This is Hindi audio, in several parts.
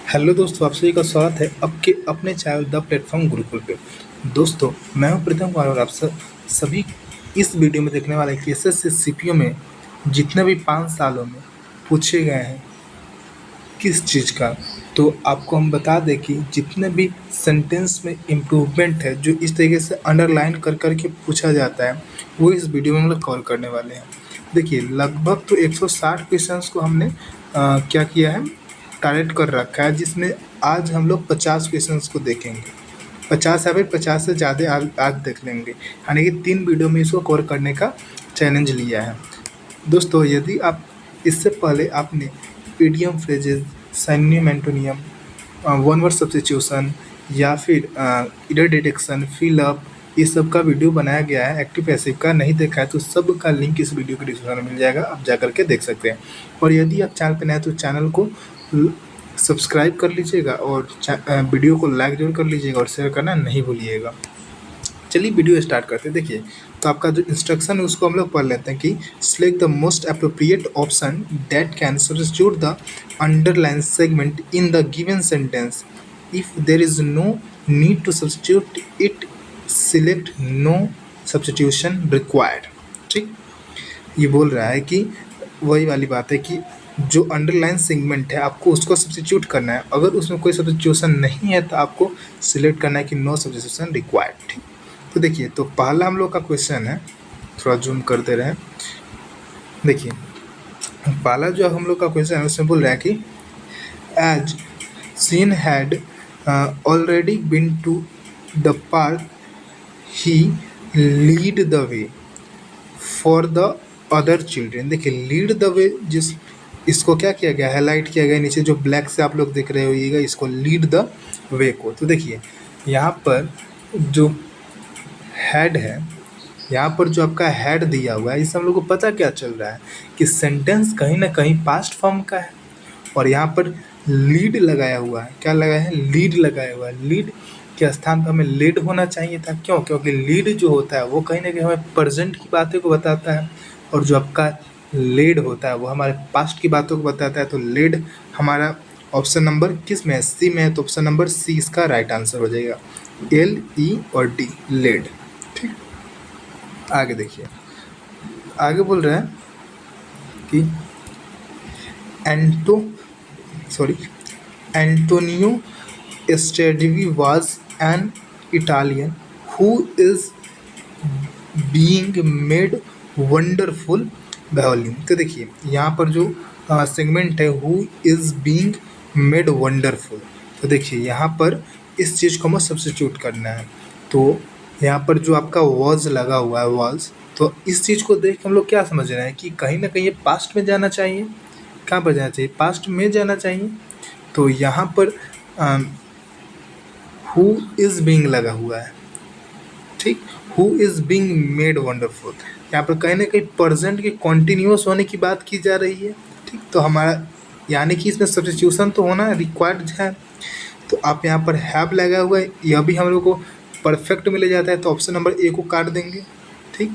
हेलो दोस्तों, आप सभी का स्वागत है आपके अपने चैनल द प्लेटफॉर्म गुरुकुल पे। दोस्तों, मैं हूं प्रीतम कुमार और आप सभी इस वीडियो में देखने वाले केसेस से सीपीओ में जितने भी 5 सालों में पूछे गए हैं किस चीज़ का, तो आपको हम बता दें कि जितने भी सेंटेंस में इम्प्रूवमेंट है जो इस तरीके से अंडरलाइन कर के पूछा जाता है, वो इस वीडियो में हम लोग कवर करने वाले हैं। देखिए, लगभग तो 160 क्वेश्चंस को हमने क्या किया है, टारगेट कर रखा है, जिसमें आज हम लोग 50 क्वेश्चंस को देखेंगे। 50 या फिर 50 से ज़्यादा आज देख लेंगे, यानी कि 3 वीडियो में इसको कवर करने का चैलेंज लिया है। दोस्तों, यदि आप इससे पहले आपने idiom, phrases, synonym, antonym, one word substitution या फिर एरर डिटेक्शन, फिल अप, ये सब का वीडियो बनाया गया है एक्टिव पैसिव का, नहीं देखा है तो सब का लिंक इस वीडियो के डिस्क्रिप्शन में मिल जाएगा, आप जा करके देख सकते हैं। और यदि आप चैनल पर नए हैं तो चैनल को सब्सक्राइब कर लीजिएगा और वीडियो को लाइक जरूर कर लीजिएगा और शेयर करना नहीं भूलिएगा। चलिए वीडियो स्टार्ट करते हैं। देखिए, तो आपका जो इंस्ट्रक्शन है उसको हम लोग पढ़ लेते हैं कि select the most appropriate option that can substitute the underline segment in the given sentence. If there is no need to substitute it, select no substitution required. ठीक, ये बोल रहा है कि वही वाली बात है कि जो अंडरलाइन सेगमेंट है आपको उसको सब्स्टिट्यूट करना है। अगर उसमें कोई सब्स्टिट्यूशन नहीं है तो आपको सिलेक्ट करना है कि नो सब्स्टिट्यूशन रिक्वायर्ड। ठीक, तो देखिए, तो पहला हम लोग का क्वेश्चन है, थोड़ा जूम करते रहे। देखिए, पहला जो हम लोग का क्वेश्चन है उसमें बोल रहा है कि as Sean had already been to the park, he lead the way for the other children. देखिए, लीड द वे, जिस इसको क्या किया गया, हाईलाइट किया गया नीचे जो ब्लैक से आप लोग देख रहे होइएगा, इसको लीड द वे को। तो देखिए, यहाँ पर जो हेड है, यहाँ पर जो आपका हेड दिया हुआ है, इससे हम लोग को पता क्या चल रहा है कि सेंटेंस कहीं ना कहीं पास्ट फॉर्म का है। और यहाँ पर लीड लगाया हुआ है, क्या लगाया है, लीड लगाया हुआ है। लीड के स्थान पर हमें लीड होना चाहिए था। क्यों? क्योंकि लीड जो होता है वो कहीं ना कहीं हमें प्रेजेंट की बातें को बताता है, और जो आपका लेड होता है वो हमारे पास्ट की बातों को बताता है। तो लेड हमारा ऑप्शन नंबर किस में है, सी में है, तो ऑप्शन नंबर सी इसका राइट आंसर हो जाएगा, LE और D, लेड। ठीक, आगे देखिए, आगे बोल रहा है कि एंटोनियो स्टेडिवी was an Italian who is being made wonderful violin. तो देखिए, यहाँ पर जो सेगमेंट है who is being made wonderful, तो देखिए यहाँ पर इस चीज़ को हमें सब्स्टिट्यूट करना है। तो यहाँ पर जो आपका वॉज लगा हुआ है, वॉज, तो इस चीज़ को देख हम लोग क्या समझ रहे हैं कि कहीं ना कहीं ये पास्ट में जाना चाहिए। कहाँ पर जाना चाहिए? पास्ट में जाना चाहिए। तो यहाँ पर हु इज़ बीइंग लगा हुआ है। ठीक, who is being made wonderful, यहाँ पर कहीं ना कहीं प्रेजेंट के कॉन्टिन्यूस होने की बात की जा रही है। ठीक, तो हमारा यानी कि इसमें सब्स्टिट्यूशन तो होना रिक्वायर्ड है। तो आप यहाँ पर हैव लगा हुआ है, यह भी हम लोग को परफेक्ट मिल जाता है, तो ऑप्शन नंबर ए को काट देंगे। ठीक,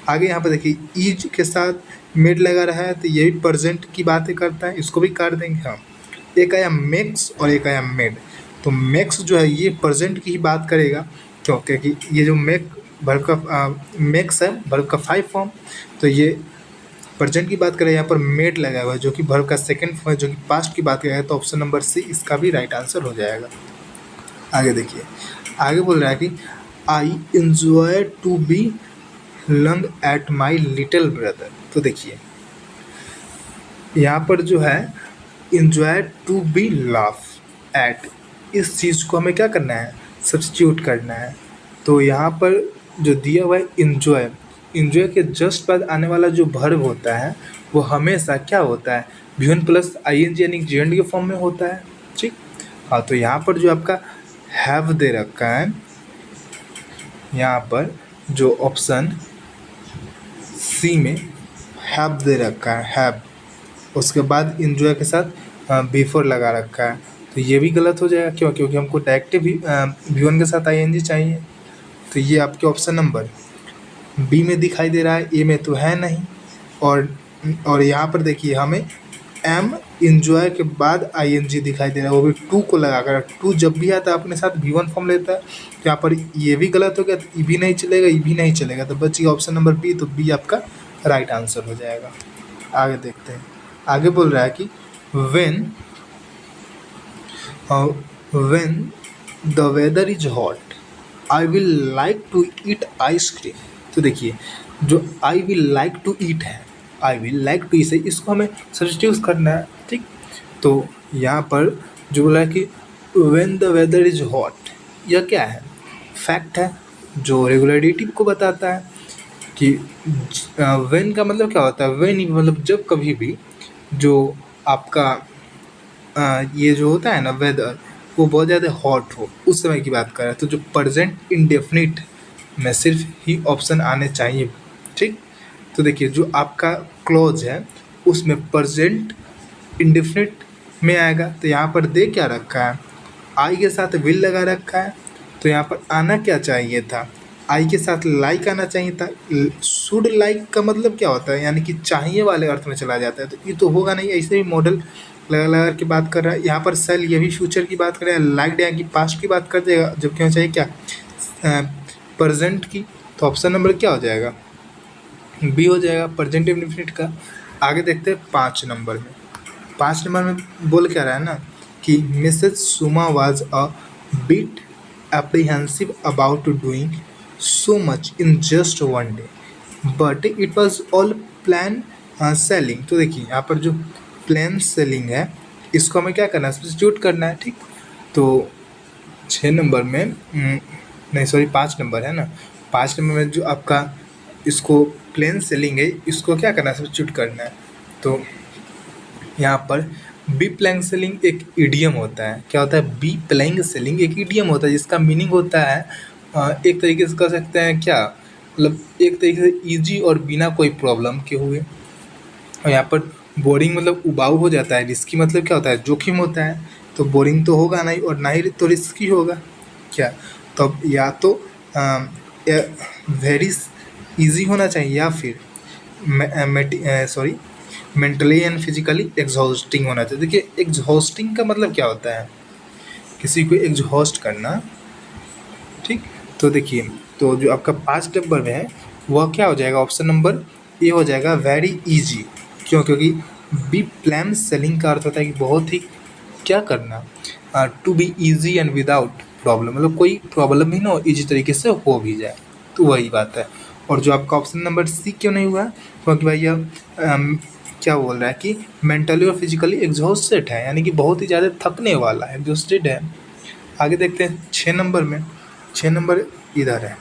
आगे यहाँ पर देखिए, ईज के साथ मेड लगा रहा है, तो ये भी प्रेजेंट की बातें करता है, इसको भी काट देंगे। हाँ, एक आया मेक्स और एक आया मेड, तो मेक्स जो है ये प्रेजेंट की ही बात करेगा। क्यों? क्योंकि ये जो वर्ब का मेक्स है, वर्ब का 5 फॉर्म, तो ये प्रेजेंट की बात करें। यहाँ पर मेड लगा हुआ है जो कि वर्ब का सेकंड फॉर्म है, जो कि पास्ट की बात करेगा, तो ऑप्शन नंबर सी इसका भी राइट आंसर हो जाएगा। आगे देखिए, आगे बोल रहा है कि I enjoy to be lung at my little brother. तो देखिए, यहाँ पर जो है enjoy to be laugh at, इस चीज़ को हमें क्या करना है, सब्स्टिट्यूट करना है। तो यहाँ पर जो दिया हुआ है एंजॉय, एंजॉय के जस्ट बाद आने वाला जो वर्ब होता है वो हमेशा क्या होता है, V1 प्लस ING यानी जेंड के फॉर्म में होता है। ठीक, हाँ, तो यहाँ पर जो आपका हैव दे रखा है, यहाँ पर जो ऑप्शन सी में हैव दे रखा है, हैव, उसके बाद एंजॉय के साथ बिफोर लगा रखा है, तो ये भी गलत हो जाएगा। क्यों? क्योंकि हमको डायरेक्टिव V1 के साथ ING चाहिए। तो ये आपके ऑप्शन नंबर बी में दिखाई दे रहा है, ए में तो है नहीं। और यहाँ पर देखिए, हमें एम इंजॉय के बाद ING दिखाई दे रहा है, वो भी टू को लगाकर। टू जब भी आता है अपने साथ V1 फॉर्म लेता है, तो यहाँ पर ये भी गलत हो गया, तो ई भी नहीं चलेगा, ई भी नहीं चलेगा, तो बच गया ऑप्शन नंबर बी। तो बी आपका राइट आंसर हो जाएगा। आगे देखते हैं। आगे बोल रहा है कि when the weather is hot I will like to eat ice cream. तो देखिए, जो I will like to eat है, आई विल लाइक टू इसे, इसको हमें सब्स्टिट्यूट करना है, ठीक। तो यहाँ पर जो बोला है कि when the weather is hot, यह क्या है? फैक्ट है जो रेगुलरिटी को बताता है कि व्हेन का मतलब क्या होता है? व्हेन मतलब जब कभी भी जो आपका ये जो होता है ना वेदर, वो बहुत ज़्यादा हॉट हो, उस समय की बात कर रहा है। तो जो प्रेजेंट इंडेफिनिट में सिर्फ ही ऑप्शन आने चाहिए, ठीक। तो देखिए, जो आपका क्लॉज है उसमें प्रेजेंट इंडेफिनिट में आएगा, तो यहाँ पर दे क्या रखा है? आई के साथ विल लगा रखा है, तो यहाँ पर आना क्या चाहिए था? आई के साथ लाइक आना चाहिए था। शुड लाइक का मतलब क्या होता है? यानी कि चाहिए वाले अर्थ में चला जाता है, तो ये तो होगा नहीं। ऐसे ही मॉडल लगा लगा की बात कर रहा है। यहाँ पर सेल, ये भी फ्यूचर की बात कर रहा है, लाइक यानी कि पास्ट की बात कर देगा, जबकि होना चाहिए क्या? प्रेजेंट की। तो ऑप्शन नंबर क्या हो जाएगा? बी हो जाएगा, प्रेजेंट इंडेफिनिट का। आगे देखते हैं 5 नंबर में। 5 नंबर में बोल क्या रहा है ना कि Mrs Suma was a bit apprehensive about doing so much in just one day, but it was all plan selling। तो देखिए, यहाँ पर जो प्लान सेलिंग है, इसको हमें क्या करना है? सब्स्टिट्यूट करना है, ठीक। तो 6 नंबर में नहीं सॉरी 5 नंबर है ना, 5 नंबर में जो आपका इसको प्लेन सेलिंग है, इसको क्या करना है? सब्स्टिट्यूट करना है। तो यहाँ पर बी प्लैंक सेलिंग एक इडियम होता है। क्या होता है? बी प्लैंक सेलिंग एक इडियम होता है, जिसका मीनिंग होता है एक तरीके से कह सकते हैं क्या, मतलब एक तरीके से ईजी और बिना कोई प्रॉब्लम के हुए। और यहाँ पर बोरिंग मतलब उबाऊ हो जाता है, रिस्की मतलब क्या होता है? जोखिम होता है। तो बोरिंग तो होगा नहीं और ना ही तो रिस्की होगा क्या। तो अब या तो वेरी ईजी होना चाहिए, या फिर मेंटली एंड फिजिकली एग्जॉस्टिंग होना चाहिए। देखिए, एग्जॉस्टिंग का मतलब क्या होता है? किसी को एग्जॉस्ट करना, ठीक। तो देखिए, तो जो आपका 5 नंबर में है वह क्या हो जाएगा? ऑप्शन नंबर ए हो जाएगा, वेरी इजी। क्यों? क्योंकि बी प्लान सेलिंग का अर्थ होता है कि बहुत ही क्या करना, to be easy and without problem, मतलब कोई प्रॉब्लम ही ना हो, ईजी तरीके से हो भी जाए, तो वही बात है। और जो आपका ऑप्शन नंबर सी क्यों नहीं हुआ? क्योंकि भैया क्या बोल रहा है कि मेंटली और फिजिकली एग्जॉस्टेड है, यानी कि बहुत ही ज़्यादा थकने वाला है, एग्जॉस्टेड है। आगे देखते हैं 6 नंबर में। 6 नंबर इधर है,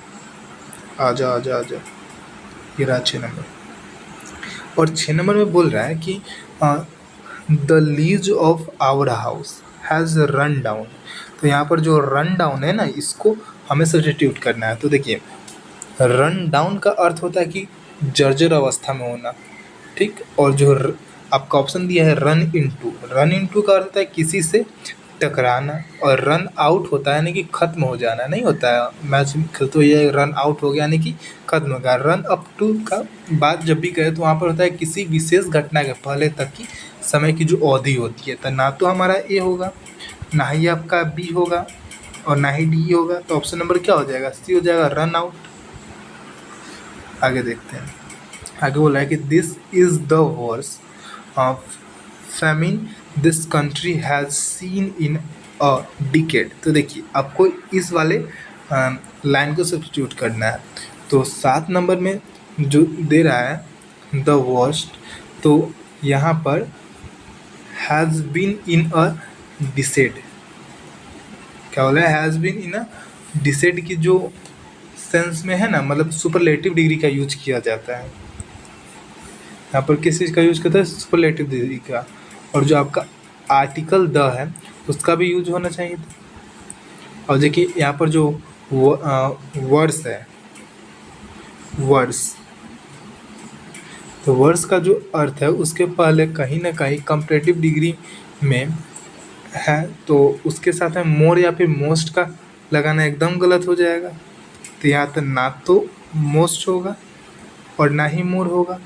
आजा आजा आजा, ये रहा 6 नंबर। और 6 नंबर में बोल रहा है कि the lease of our house has run down. तो यहाँ पर जो रन डाउन है ना, इसको हमें सब्स्टिट्यूट करना है। तो देखिए, रन डाउन का अर्थ होता है कि जर्जर अवस्था में होना, ठीक। और जो आपका ऑप्शन दिया है रन इनटू, रन इनटू का अर्थ होता है किसी से टकराना, और रन आउट होता है यानी कि खत्म हो जाना, नहीं होता है मैच खेलते हुए ये रन आउट हो गया यानी कि खत्म हो गया। रन अप टू का बात जब भी करें तो वहाँ पर होता है किसी विशेष घटना के पहले तक की समय की जो अवधि होती है। तो ना तो हमारा ए होगा, ना ही आपका बी होगा, और ना ही डी होगा। तो ऑप्शन नंबर क्या हो जाएगा? सी हो जाएगा, रन आउट। आगे देखते हैं। आगे बोला है कि this is the worse of famine this country has seen in a decade. तो देखिए, आपको इस वाले लाइन को सब्स्टिट्यूट करना है। तो 7 नंबर में जो दे रहा है द वर्स्ट, तो यहाँ पर हैज़ बीन इन अ डिसेड, क्या बोला है? हैज़ बीन इन अ डिसेड की जो सेंस में है ना, मतलब सुपरलेटिव डिग्री का यूज किया जाता है। यहाँ पर किस चीज़ का यूज करता है? सुपरलेटिव डिग्री का। और जो आपका आर्टिकल द है उसका भी यूज होना चाहिए था। और देखिए, यहाँ पर जो वर्ड्स है, वर्ड्स, तो वर्ड्स का जो अर्थ है उसके पहले कहीं ना कहीं कंपैरेटिव डिग्री में है, तो उसके साथ में मोर या फिर मोस्ट का लगाना एकदम गलत हो जाएगा। तो यहाँ तो ना तो मोस्ट होगा और ना ही मोर होगा।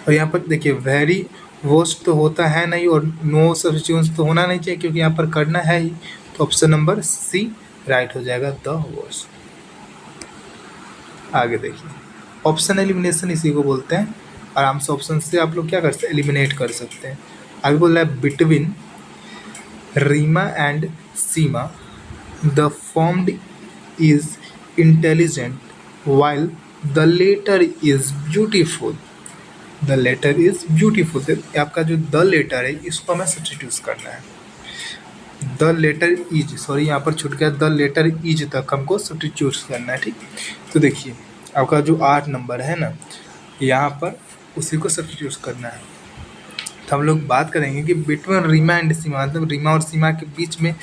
और यहाँ पर देखिए, वेरी वॉश तो होता है नहीं और नो सब्स्टिट्यूशन तो होना नहीं चाहिए क्योंकि यहाँ पर करना है ही, तो ऑप्शन नंबर सी राइट हो जाएगा, द वॉश। आगे देखिए, ऑप्शन एलिमिनेशन इसी को बोलते हैं। आराम से ऑप्शन से आप लोग क्या कर सकते हैं, एलिमिनेट कर सकते हैं। आगे बोल रहा है between Reema and Seema the formed is intelligent while the latter is beautiful. The latter is beautiful, आपका जो द लेटर है इसको हमें सब्स्टिट्यूट करना है। द लेटर इज, सॉरी यहाँ पर छूट गया, द लेटर इज तक हमको सब्स्टिट्यूट करना है, ठीक। तो देखिए आपका जो 8 नंबर है ना, यहाँ पर उसी को सब्स्टिट्यूट करना है। तो हम लोग बात करेंगे कि बिटवीन रीमा एंड सीमा, मतलब रीमा और सीमा के बीच में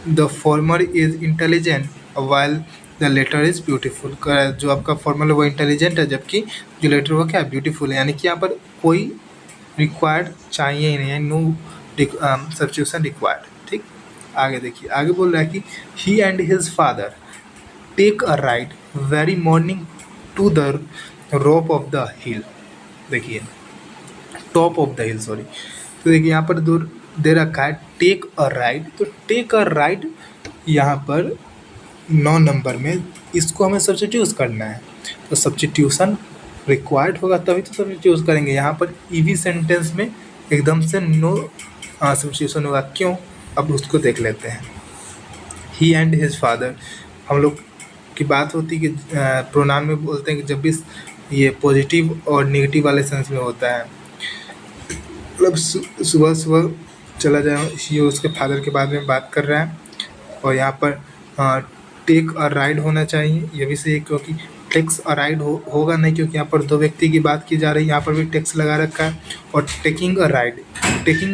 the former is intelligent while the latter is beautiful. जो आपका फॉर्मल है वो इंटेलिजेंट है जबकि जो लेटर वो क्या है, ब्यूटीफुल है। यानी कि यहाँ पर कोई रिक्वायर्ड चाहिए ही नहीं है, नो सब्स्टिट्यूशन रिक्वायर्ड, ठीक। आगे देखिए, आगे बोल रहा है कि he and his father take a ride very morning to the rope of the hill. देखिए top of the hill, sorry. तो देखिए यहाँ पर दे रखा है टेक अ राइड, तो टेक अ राइड यहाँ पर 9 नंबर में इसको हमें सब्स्टिट्यूट करना है। तो सब्स्टिट्यूशन रिक्वायर्ड होगा तभी तो सब्स्टिट्यूट करेंगे। यहाँ पर ईवी सेंटेंस में एकदम से नो सब्स्टिट्यूशन होगा, क्यों, अब उसको देख लेते हैं। ही एंड हिज फादर, हम लोग की बात होती है कि प्रोनाउन में बोलते हैं कि जब भी ये पॉजिटिव और नेगेटिव वाले सेंस में होता है, मतलब सुबह सुबह चला जाए, ये उसके फादर के बारे में बात कर रहा है। और यहाँ पर टेक अ राइड होना चाहिए, ये भी सही है क्योंकि टेक्स अ राइड होगा नहीं, क्योंकि यहाँ पर 2 व्यक्ति की बात की जा रही है। यहाँ पर भी टेक्स लगा रखा है। और टेकिंग अ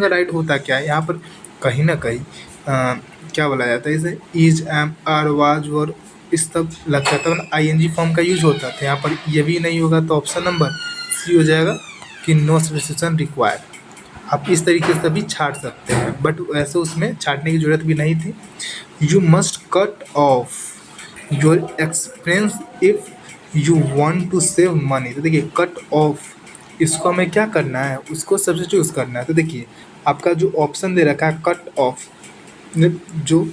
राइड होता क्या है, यहाँ पर कहीं ना कहीं क्या बोला जाता है इसे, इज, एम, आर, वाज, वर, इस तब लगता है, तब ING फॉर्म का यूज होता था। यहाँ पर ये भी नहीं होगा, तो ऑप्शन नंबर सी हो जाएगा कि नो सब्स्टिट्यूशन रिक्वायर्ड। आप इस तरीके से भी छाट सकते हैं, बट वैसे उसमें छाटने की ज़रूरत भी नहीं थी। You must cut off your expense if you want to save money. तो देखिए कट ऑफ, इसको हमें क्या करना है, उसको सब्स्टिट्यूट करना है। तो देखिए आपका जो ऑप्शन दे रखा है कट ऑफ, जो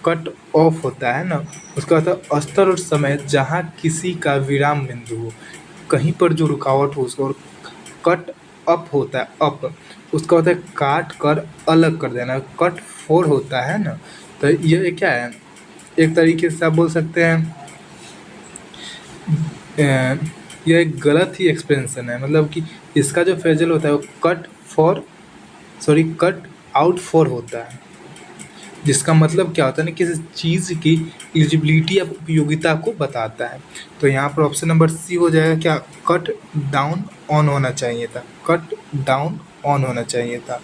कट ऑफ होता है ना, उसका होता है स्तर और समय जहाँ किसी का विराम बिंदु हो, कहीं पर जो रुकावट हो उसको। और कट अप होता है, अप, उसका होता है काट कर अलग कर देना। कट फोर होता है ना, तो ये क्या है, एक तरीके से आप बोल सकते हैं यह एक गलत ही एक्सप्रेशन है। मतलब कि इसका जो फ्रेजल होता है वो कट आउट फॉर होता है, जिसका मतलब क्या होता है ना, किसी चीज़ की एलिजिबिलिटी या उपयोगिता को बताता है। तो यहाँ पर ऑप्शन नंबर सी हो जाएगा क्या, कट डाउन ऑन होना चाहिए था, कट डाउन ऑन होना चाहिए था।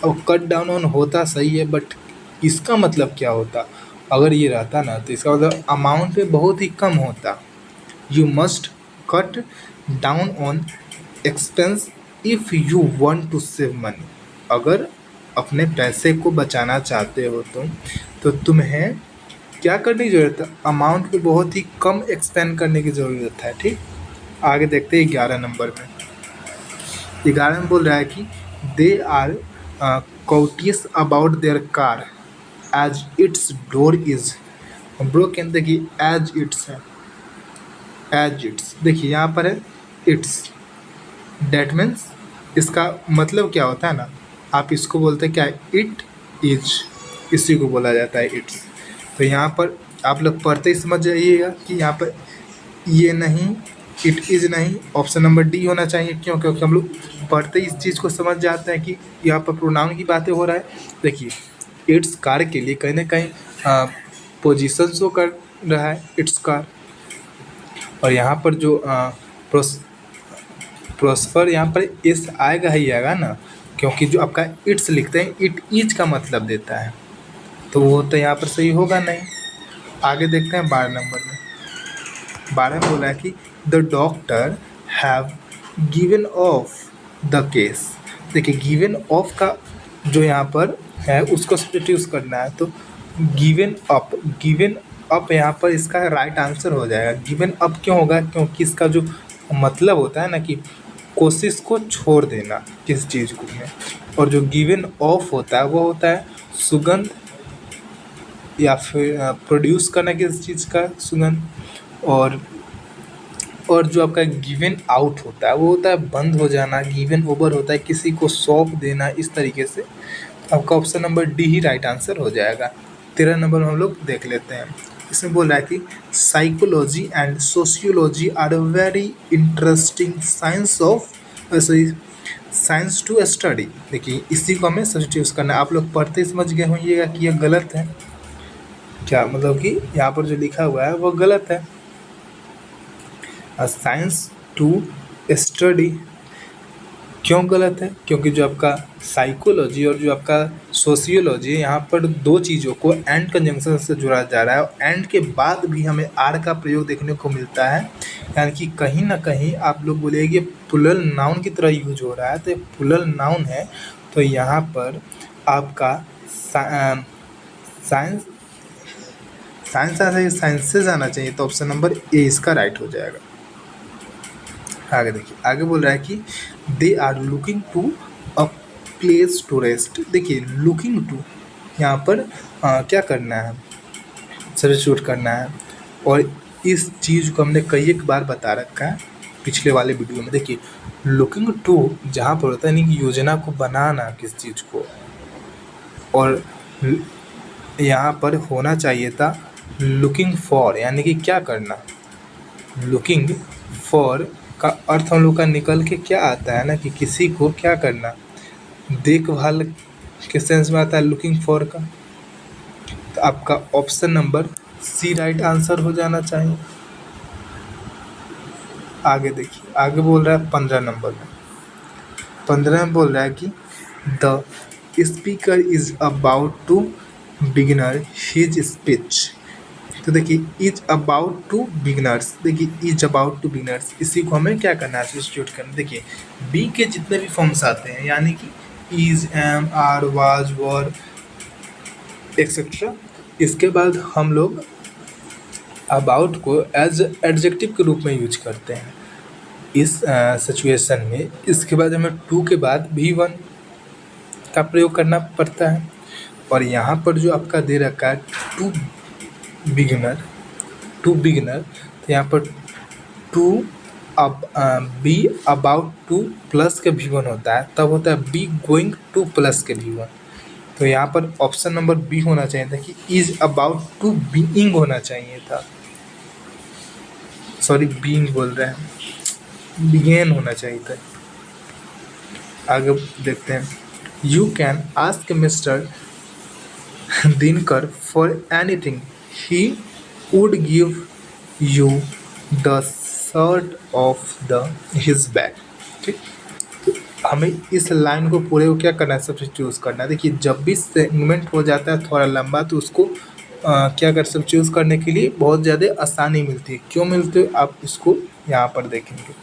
अब कट डाउन ऑन होता सही है, बट इसका मतलब क्या होता, अगर ये रहता ना तो इसका मतलब अमाउंट में बहुत ही कम होता। You must cut down on expense if you want to save money. अगर अपने पैसे को बचाना चाहते हो तो तुम्हें क्या करने की ज़रूरत है, अमाउंट पे बहुत ही कम एक्सपेंड करने की ज़रूरत है, ठीक। आगे देखते हैं 11 नंबर में। 11 में बोल रहा है कि they are cautious about their car as its door is broken. देखिए एज इट्स है, एज इट्स, देखिए यहाँ पर है इट्स, डेट मीन्स इसका मतलब क्या होता है ना, आप इसको बोलते हैं क्या, इट इज, इसी को बोला जाता है इट्स। तो यहाँ पर आप लोग पढ़ते ही समझ जाइएगा कि यहाँ पर ये नहीं, इट इज़ नहीं, ऑप्शन नंबर डी होना चाहिए। क्यों, क्योंकि हम लोग पढ़ते ही इस चीज़ को समझ जाते हैं कि यहाँ पर प्रोनाउन की बातें हो रहा है। देखिए इट्स कार के लिए कहीं ना कहीं पोजीशन शो कर रहा है इट्स कार, और यहाँ पर जो प्रोस्पर यहाँ पर इस आएगा ही आएगा ना, क्योंकि जो आपका इट्स लिखते हैं इट इज का मतलब देता है, तो वो तो यहाँ पर सही होगा नहीं। आगे देखते हैं 12 नंबर में। 12 में बोला है कि the doctor have given of the case. देखिए गिवन ऑफ का जो यहाँ पर है उसको सब्स्टिट्यूट करना है, तो गिवन अप यहाँ पर इसका राइट आंसर हो जाएगा। गिवन अप क्यों होगा, क्योंकि इसका जो मतलब होता है ना कि कोशिश को छोड़ देना किसी चीज़ को में। और जो गिवन ऑफ होता है वो होता है सुगंध या फिर प्रोड्यूस करना किसी चीज़ का सुगंध। और जो आपका गिवन आउट होता है वो होता है बंद हो जाना। गिवन ओवर होता है किसी को सौंप देना। इस तरीके से आपका ऑप्शन नंबर डी ही राइट आंसर हो जाएगा। 13 नंबर हम लोग देख लेते हैं। इसमें बोल रहा है कि psychology and sociology are a very interesting science of science to study. देखिए इसी को हमें सब्स्टिट्यूट करना है। आप लोग पढ़ते समझ गए होंगे कि यह गलत है क्या, मतलब कि यहाँ पर जो लिखा हुआ है वो गलत है। साइंस टू स्टडी क्यों गलत है? क्योंकि जो आपका साइकोलॉजी और जो आपका सोशियोलॉजी है यहाँ पर दो चीज़ों को एंड कंजंक्शन से जुड़ा जा रहा है और एंड के बाद भी हमें आर का प्रयोग देखने को मिलता है। यानी कि कहीं ना कहीं आप लोग बोलिए कि प्लूरल नाउन की तरह यूज हो रहा है, तो प्लूरल नाउन है तो यहाँ पर आपका साइंस साइंसेज आना चाहिए। तो ऑप्शन नंबर ए इसका राइट हो जाएगा। आगे देखिए, आगे बोल रहा है कि they are looking to a place to rest. देखिए लुकिंग टू यहाँ पर क्या करना है, सब्स्टिट्यूट करना है। और इस चीज़ को हमने कई एक बार बता रखा है पिछले वाले वीडियो में। देखिए लुकिंग टू जहाँ पर होता है नहीं कि योजना को बनाना किस चीज़ को, और यहाँ पर होना चाहिए था लुकिंग फॉर, यानी कि क्या करना। लुकिंग फॉर का अर्थ हम लोग का निकल के क्या आता है ना कि किसी को क्या करना, देखभाल के सेंस में आता है लुकिंग फॉर का। तो आपका option number C right answer हो जाना चाहिए। आगे देखिए, आगे बोल रहा है 15 नंबर में। 15 में बोल रहा है कि the speaker is about to beginner his speech. तो देखिए इज अबाउट टू बिगनर्स, देखिए इज अबाउट टू बिगनर्स, इसी को हमें क्या करना है, सब्स्टिट्यूट करना। देखिए बी के जितने भी फॉर्म्स आते हैं यानी कि is, am, are, was, were etcetera, इसके बाद हम लोग अबाउट को एज एडजेक्टिव के रूप में यूज करते हैं इस सिचुएशन में। इसके बाद हमें टू के बाद V1 का प्रयोग करना पड़ता है। और यहाँ पर जो आपका दे रखा है टू बिगिनर, तो यहाँ पर टू अब बी अबाउट टू प्लस के V1 होता है, तब होता है बी गोइंग टू प्लस के V1। तो यहाँ पर ऑप्शन नंबर बी होना चाहिए था कि इज अबाउट टू बीइंग होना चाहिए था। सॉरी बीइंग बोल रहे हैं, बिगेन होना चाहिए था। आगे देखते हैं। You can ask mister Dinkar for anything, he would give you the shirt of the his back. ठीक, हमें इस लाइन को पूरे को क्या करना है, सब्स्टिट्यूट करना है। देखिए जब भी सेगमेंट हो जाता है थोड़ा लंबा तो उसको क्या कर सब्स्टिट्यूट करने के लिए बहुत ज़्यादा आसानी मिलती है। क्यों मिलती है आप इसको यहाँ पर देखेंगे।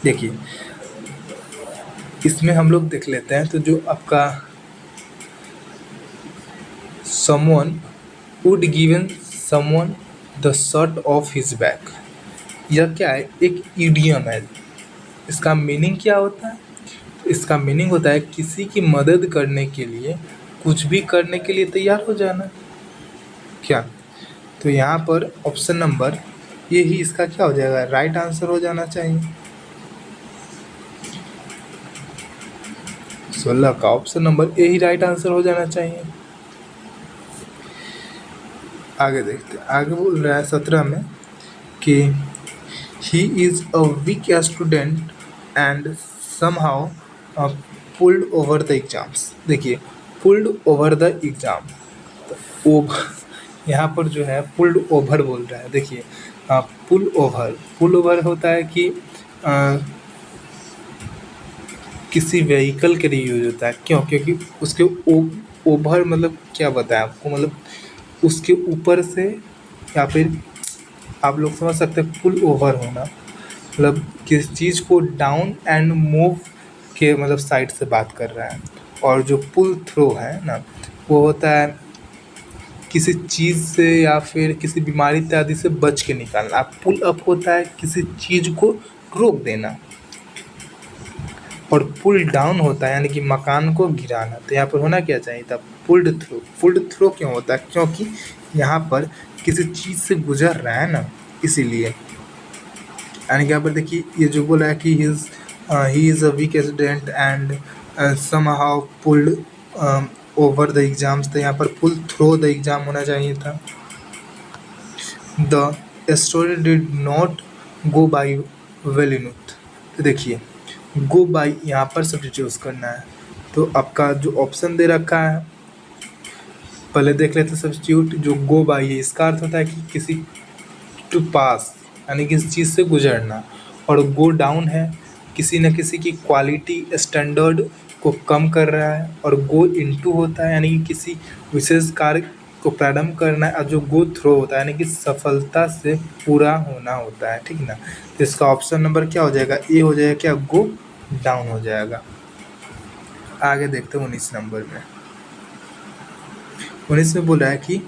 देखिए इसमें हम लोग देख लेते हैं। तो जो आपका someone would given someone the shirt of his back, यह क्या है, एक इडियम है। इसका मीनिंग क्या होता है, इसका मीनिंग होता है किसी की मदद करने के लिए, कुछ भी करने के लिए तैयार हो जाना क्या। तो यहाँ पर ऑप्शन नंबर ये ही इसका क्या हो जाएगा, राइट आंसर हो जाना चाहिए। 16 का ऑप्शन नंबर ए ही राइट आंसर हो जाना चाहिए। आगे देखते हैं, आगे बोल रहा है 17 में कि he is a weak student and somehow pulled over the exams. देखिए पुल्ड ओवर द एग्ज़ाम, तो यहाँ पर जो है पुल्ड ओवर बोल रहा है। देखिए पुल ओवर होता है कि किसी व्हीकल के लिए यूज होता है। क्यों, क्योंकि उसके ओवर मतलब क्या बताएं आपको, मतलब उसके ऊपर से, या फिर आप लोग समझ सकते हैं पुल ओवर होना मतलब किसी चीज़ को डाउन एंड मूव के मतलब साइड से बात कर रहा है। और जो पुल थ्रो है ना वो होता है किसी चीज़ से या फिर किसी बीमारी इत्यादि से बच के निकालना। पुल अप होता है किसी चीज़ को रोक देना। और पुल डाउन होता है यानी कि मकान को गिराना। तो यहाँ पर होना क्या चाहिए था, पुल्ड थ्रो। पुल्ड थ्रो क्यों होता है, क्योंकि यहाँ पर किसी चीज़ से गुजर रहा है ना, इसीलिए। यानी कि यहाँ पर देखिए ये जो बोला है कि he is a weak student and somehow pulled over the exams. तो यहाँ पर पुल थ्रो द एग्जाम होना चाहिए था। The story did not go by well enough. तो देखिए गो बाई यहाँ पर सब्स्टिट्यूट करना है। तो आपका जो ऑप्शन दे रखा है, पहले देख लेते हैं सब्स्टिट्यूट। जो गो बाई है इसका अर्थ होता है कि किसी टू पास यानी किसी चीज़ से गुजरना, और गो डाउन है किसी न किसी की क्वालिटी स्टैंडर्ड को कम कर रहा है, और गो इनटू होता है यानी कि किसी विशेष कार्य को प्रारंभ करना है, और जो गो थ्रो होता है यानी कि सफलता से पूरा होना होता है, ठीक ना। तो इसका ऑप्शन नंबर क्या हो जाएगा, ए हो जाएगा, क्या गो डाउन हो जाएगा। आगे देखते हैं 19 नंबर में। 19 में बोल रहा है कि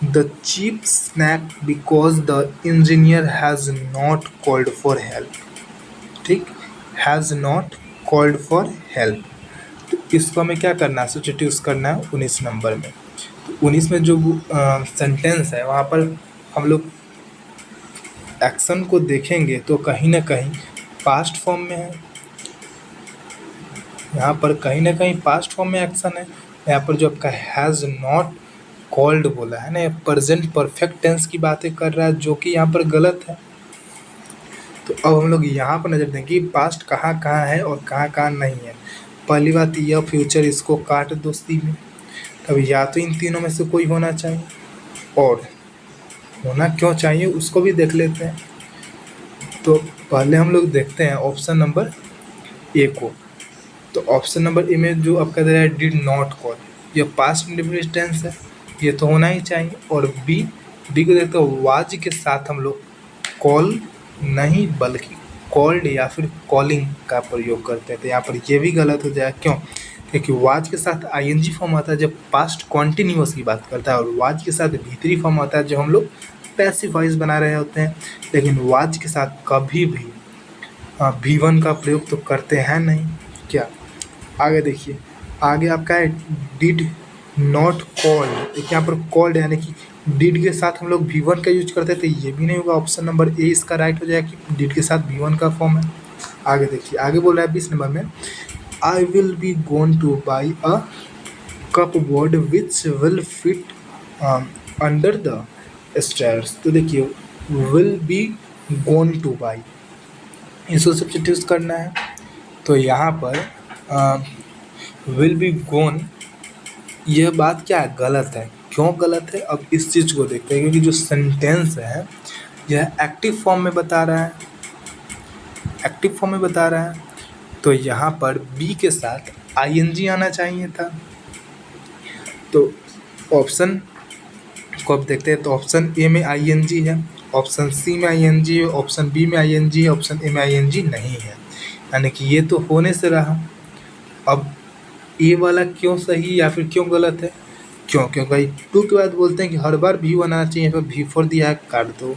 the cheap snack because the engineer has not called for help. ठीक, has not called for help. तो इसको हमें क्या करना है, सब्स्टिट्यूट करना है 19 नंबर में। तो 19 में जो सेंटेंस है वहाँ पर हम लोग एक्शन को देखेंगे तो कहीं ना कहीं पास्ट फॉर्म में है, यहाँ पर कहीं ना कहीं पास्ट फॉर्म में एक्शन है। यहाँ पर जो आपका हैज़ नॉट कॉल्ड बोला है ना, प्रेजेंट परफेक्ट टेंस की बातें कर रहा है, जो कि यहाँ पर गलत है। तो अब हम लोग यहाँ पर नजर देंगे कि पास्ट कहाँ कहाँ है और कहाँ कहाँ नहीं है। पहली बात यह फ्यूचर, इसको काट दो सी में। तब या तो इन तीनों में से कोई होना चाहिए, और होना क्यों चाहिए उसको भी देख लेते हैं। तो पहले हम लोग देखते हैं ऑप्शन नंबर ए को। तो ऑप्शन नंबर ए में जो आपका दे रहा है डिड नॉट कॉल, यह पास्ट इंडेफिनिट टेंस है, ये तो होना ही चाहिए। और बी को देखते हैं वाज के साथ हम लोग कॉल नहीं बल्कि कॉल्ड या फिर कॉलिंग का प्रयोग करते हैं। तो यहाँ पर ये भी गलत हो जाएगा, क्यों, क्योंकि वाज के साथ आईएनजी फॉर्म आता है जब पास्ट कॉन्टिन्यूअस की बात करता है, और वाज के साथ भीतरी फॉर्म आता है जो हम लोग पैसिव वॉइस बना रहे होते हैं। लेकिन वाज के साथ कभी भी V1 का प्रयोग तो करते हैं नहीं क्या। आगे देखिए, आगे आपका है डिड नॉट कॉल्ड। यहाँ पर कॉल्ड यानी कि डिड के साथ हम लोग V1 का यूज करते थे, ये भी नहीं होगा। ऑप्शन नंबर ए इसका राइट हो जाएगा कि डिड के साथ V1 का फॉर्म है। आगे देखिए, आगे बोल रहा है 20 नंबर में I will be gone to buy a cupboard which will fit under the stairs. तो देखिए will be gone to buy, इसको सब्स्टिट्यूट करना है। तो यहाँ पर विल बी गोन, यह बात क्या है, गलत है। क्यों गलत है, अब इस चीज़ को देखते हैं। क्योंकि जो सेंटेंस है यह एक्टिव फॉर्म में बता रहा है, एक्टिव फॉर्म में बता रहा है। तो यहाँ पर बी के साथ आईएनजी आना चाहिए था। तो ऑप्शन को अब देखते हैं। तो ऑप्शन ए में आईएनजी है, ऑप्शन सी में आईएनजी है, ऑप्शन बी में आईएनजी है, ऑप्शन ए में आईएनजी नहीं है, यानी कि ये तो होने से रहा। अब ए वाला क्यों सही या फिर क्यों गलत है, क्यों, क्योंकि टू के बाद बोलते हैं कि हर बार V1 आना चाहिए, फिर V4 दिया है काट दो।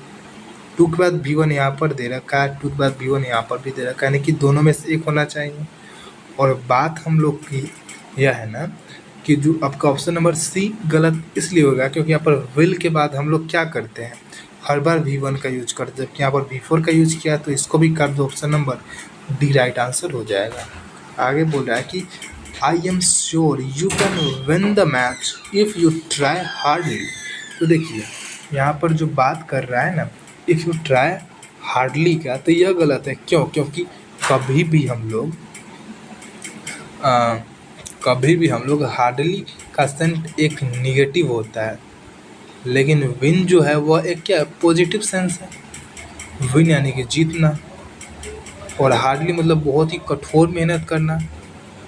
टू के बाद V1 यहाँ पर दे रखा है, टू के बाद V1 यहाँ पर भी दे रखा है, यानी कि दोनों में से एक होना चाहिए। और बात हम लोग की यह है ना कि जो आपका ऑप्शन नंबर सी गलत इसलिए होगा क्योंकि यहाँ पर विल के बाद हम लोग क्या करते हैं, हर बार V1 का यूज करते हैं, जबकि यहाँ पर V4 का यूज किया, तो इसको भी काट दो। Option number D right answer हो जाएगा। आगे बोल रहा है कि I am sure you can win the match if you try hardly. तो देखिए यहाँ पर जो बात कर रहा है ना इफ़ यू ट्राई हार्डली का, तो यह गलत है। क्यों, क्योंकि कभी भी हम लोग हार्डली का सेंस एक निगेटिव होता है, लेकिन विन जो है वह एक क्या पॉजिटिव सेंस है। विन यानी कि जीतना, और हार्डली मतलब बहुत ही कठोर मेहनत करना।